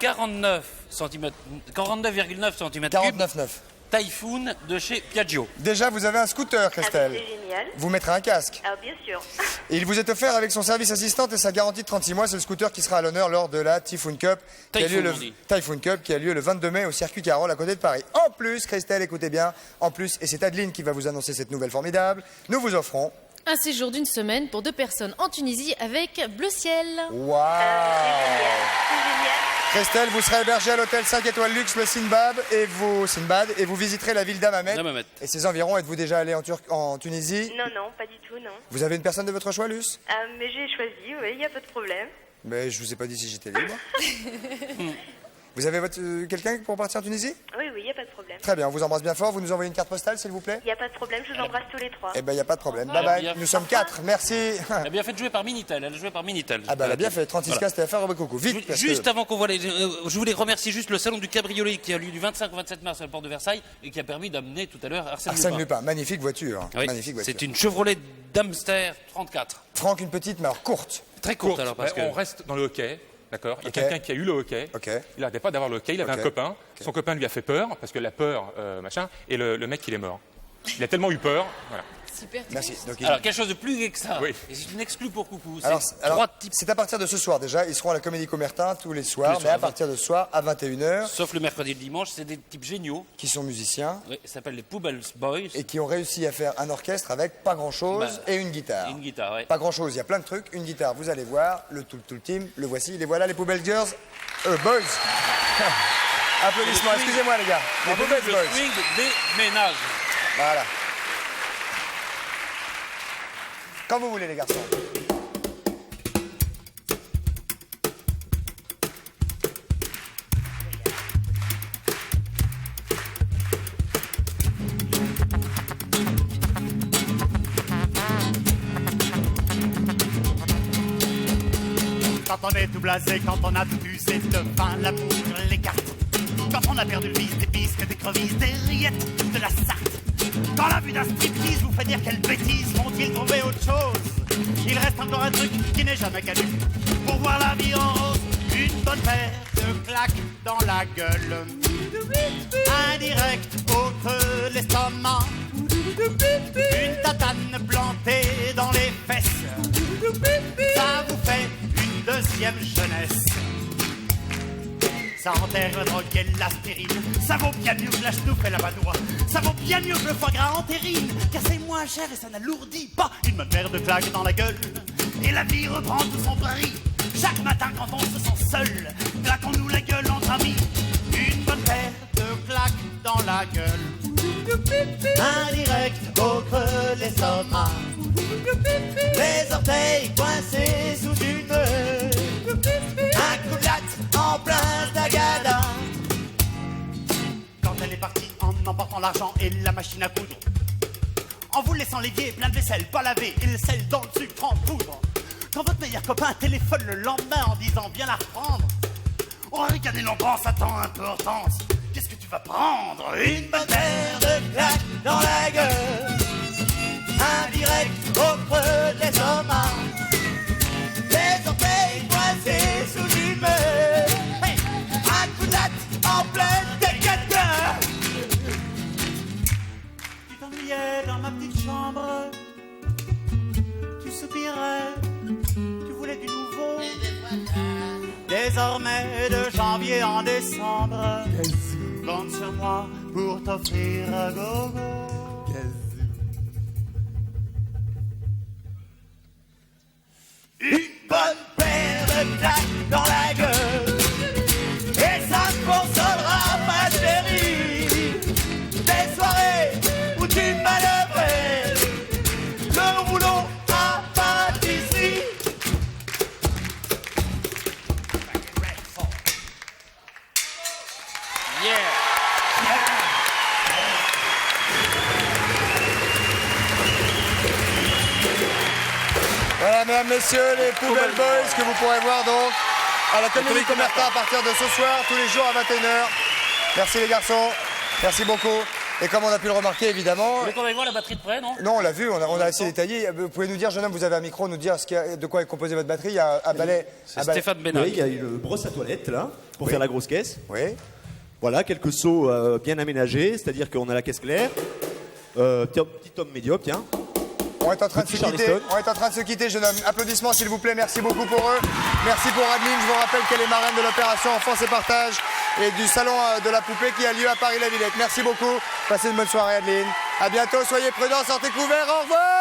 Speaker 3: 49,9 cm,
Speaker 1: 49,9.
Speaker 3: Typhoon de chez Piaggio.
Speaker 1: Déjà, vous avez un scooter, Christelle.
Speaker 7: Ah, c'est génial.
Speaker 1: Vous mettrez un casque.
Speaker 7: Ah, bien sûr.
Speaker 1: Et il vous est offert avec son service assistante et sa garantie de 36 mois. C'est le scooter qui sera à l'honneur lors de la Typhoon Cup, Typhoon Cup qui a lieu le 22 mai au circuit Carole à côté de Paris. En plus, Christelle, écoutez bien, en plus, et c'est Adeline qui va vous annoncer cette nouvelle formidable, nous vous offrons...
Speaker 2: Un séjour d'une semaine pour 2 personnes en Tunisie avec Bleu Ciel.
Speaker 1: Waouh!
Speaker 7: C'est génial.
Speaker 1: Christelle, vous serez hébergée à l'hôtel 5 étoiles luxe, le Sinbad, et vous visiterez la ville d'Hammamet et ses environs. Êtes-vous déjà allé en Tunisie?
Speaker 7: Non, pas du tout, non.
Speaker 1: Vous avez une personne de votre choix, Luce?
Speaker 7: Mais j'ai choisi, oui, il n'y a pas de problème.
Speaker 1: Mais je vous ai pas dit si j'étais libre. Vous avez quelqu'un pour partir en Tunisie?
Speaker 7: Oui, il n'y a pas de problème.
Speaker 1: Très bien, on vous embrasse bien fort. Vous nous envoyez une carte postale, s'il vous plaît?
Speaker 7: Il n'y a pas de problème, je vous embrasse tous les 3.
Speaker 1: Eh ben, il n'y a pas de problème. Bye bye. Nous sommes 4, merci.
Speaker 3: Elle a bien fait de jouer par Minitel. Elle a joué par Minitel.
Speaker 1: Ah, bah, elle a bien fait. 36K, c'était affaire Coucou. Vite.
Speaker 3: Juste avant qu'on voit je voulais remercier juste le salon du cabriolet qui a lieu du 25 au 27 mars à la porte de Versailles et qui a permis d'amener tout à l'heure Arsène Lupin.
Speaker 1: Magnifique voiture.
Speaker 3: Oui,
Speaker 1: Magnifique voiture.
Speaker 3: c'est une Chevrolet Damster 34.
Speaker 1: Franck, une petite, mais alors courte.
Speaker 3: Très courte alors parce que.
Speaker 4: On reste dans le hockey. D'accord. Il y a quelqu'un qui a eu le hockey. Il n'arrêtait pas d'avoir le hockey. Il avait un copain. Son copain lui a fait peur, parce que la peur, machin, et le mec, il est mort. Il a tellement eu peur. Voilà.
Speaker 2: Super.
Speaker 1: Merci. Donc,
Speaker 3: alors, quelque chose de plus gai que ça.
Speaker 4: Oui.
Speaker 3: Et c'est une exclue pour Coucou.
Speaker 1: Alors, c'est à partir de ce soir déjà. Ils seront à la Comédie Commertin tous les soirs, mais à partir de ce soir, à 21h.
Speaker 3: Sauf le mercredi et le dimanche, c'est des types géniaux.
Speaker 1: Qui sont musiciens.
Speaker 3: Oui, ils s'appellent les Poubelles Boys.
Speaker 1: Et qui ont réussi à faire un orchestre avec pas grand-chose et une guitare.
Speaker 3: Une guitare, oui.
Speaker 1: Pas grand-chose, il y a plein de trucs. Une guitare, vous allez voir. Le tout team, le voici. Les voilà, les Poubelles Girls. Boys. Applaudissements, excusez-moi les gars. Les Poubelles Boys.
Speaker 3: Le swing des ménages.
Speaker 1: Voilà. Quand vous voulez les garçons.
Speaker 12: Quand on est tout blasé, quand on a tout usé, de vin, l'amour, les cartes. Quand on a perdu le vice, des bisques, des crevisses, des rillettes, de la Sarthe. Quand la vue d'un striptease vous fait dire quelle bêtise, vont-ils trouver autre chose? Il reste encore un truc qui n'est jamais caduc. Pour voir la vie en rose, une bonne paire de claques dans la gueule. Indirect au creux de l'estomac. Une tatane plantée dans les fesses. Ça vous fait une deuxième jeunesse. Ça enterre la drogue et l'aspirine. Ça vaut bien mieux que la chenouf et la badoie. Ça vaut bien mieux que le foie gras en terrine. Car c'est moins cher et ça n'alourdit pas. Une bonne paire de claques dans la gueule. Et la vie reprend tout son prix. Chaque matin quand on se sent seul, claquons-nous la gueule entre amis. Une bonne paire de claques dans la gueule. Indirect au creux de l'estomac. Les orteils coincés sous une meule. Un coup de latte en plein tagada. Quand elle est partie en emportant l'argent et la machine à coudre, en vous laissant l'évier plein de vaisselle pas lavé et le sel dans le sucre en poudre. Quand votre meilleur copain téléphone le lendemain en disant viens la reprendre, on ricane et l'on pense à tant importance. Qu'est-ce que tu vas prendre? Une bonne paire de claques dans la gueule. Indirect au creux de l'estomac. Les orteils coincés sous une meule. Hey, un coup de latte en pleine décade. Tu t'ennuyais dans ma petite chambre. Tu soupirais. Tu voulais du nouveau. Désormais de janvier en décembre, compte sur moi pour t'offrir un gogo. Une bonne paire de claques dans la gueule. Et ça ne consolera pas chérie. Des soirées où tu manœuvrais le rouleau à pâtisserie.
Speaker 1: Voilà, mesdames, messieurs, les Poubelles Boys que vous pourrez voir donc à la Comédie Commertin à partir de ce soir, tous les jours à 21h. Merci les garçons, merci beaucoup. Et comme on a pu le remarquer, évidemment...
Speaker 3: Vous voulez qu'on aille voir la batterie de près, non?
Speaker 1: Non, on l'a vu, on a assez détaillé. Vous pouvez nous dire, jeune homme, vous avez un micro, nous dire de quoi est composée votre batterie? Il y a un balai...
Speaker 3: C'est Stéphane Bénac.
Speaker 13: Oui, il y a une brosse à toilette, là, pour faire la grosse caisse.
Speaker 1: Oui.
Speaker 13: Voilà, quelques seaux bien aménagés, c'est-à-dire qu'on a la caisse claire. Petit homme médiocre, tiens.
Speaker 1: On est en train de se quitter, jeune homme. Applaudissements, s'il vous plaît. Merci beaucoup pour eux. Merci pour Adeline. Je vous rappelle qu'elle est marraine de l'opération Enfance et Partage et du salon de la poupée qui a lieu à Paris-la-Villette. Merci beaucoup. Passez une bonne soirée, Adeline. À bientôt. Soyez prudents. Sortez couverts. Au revoir.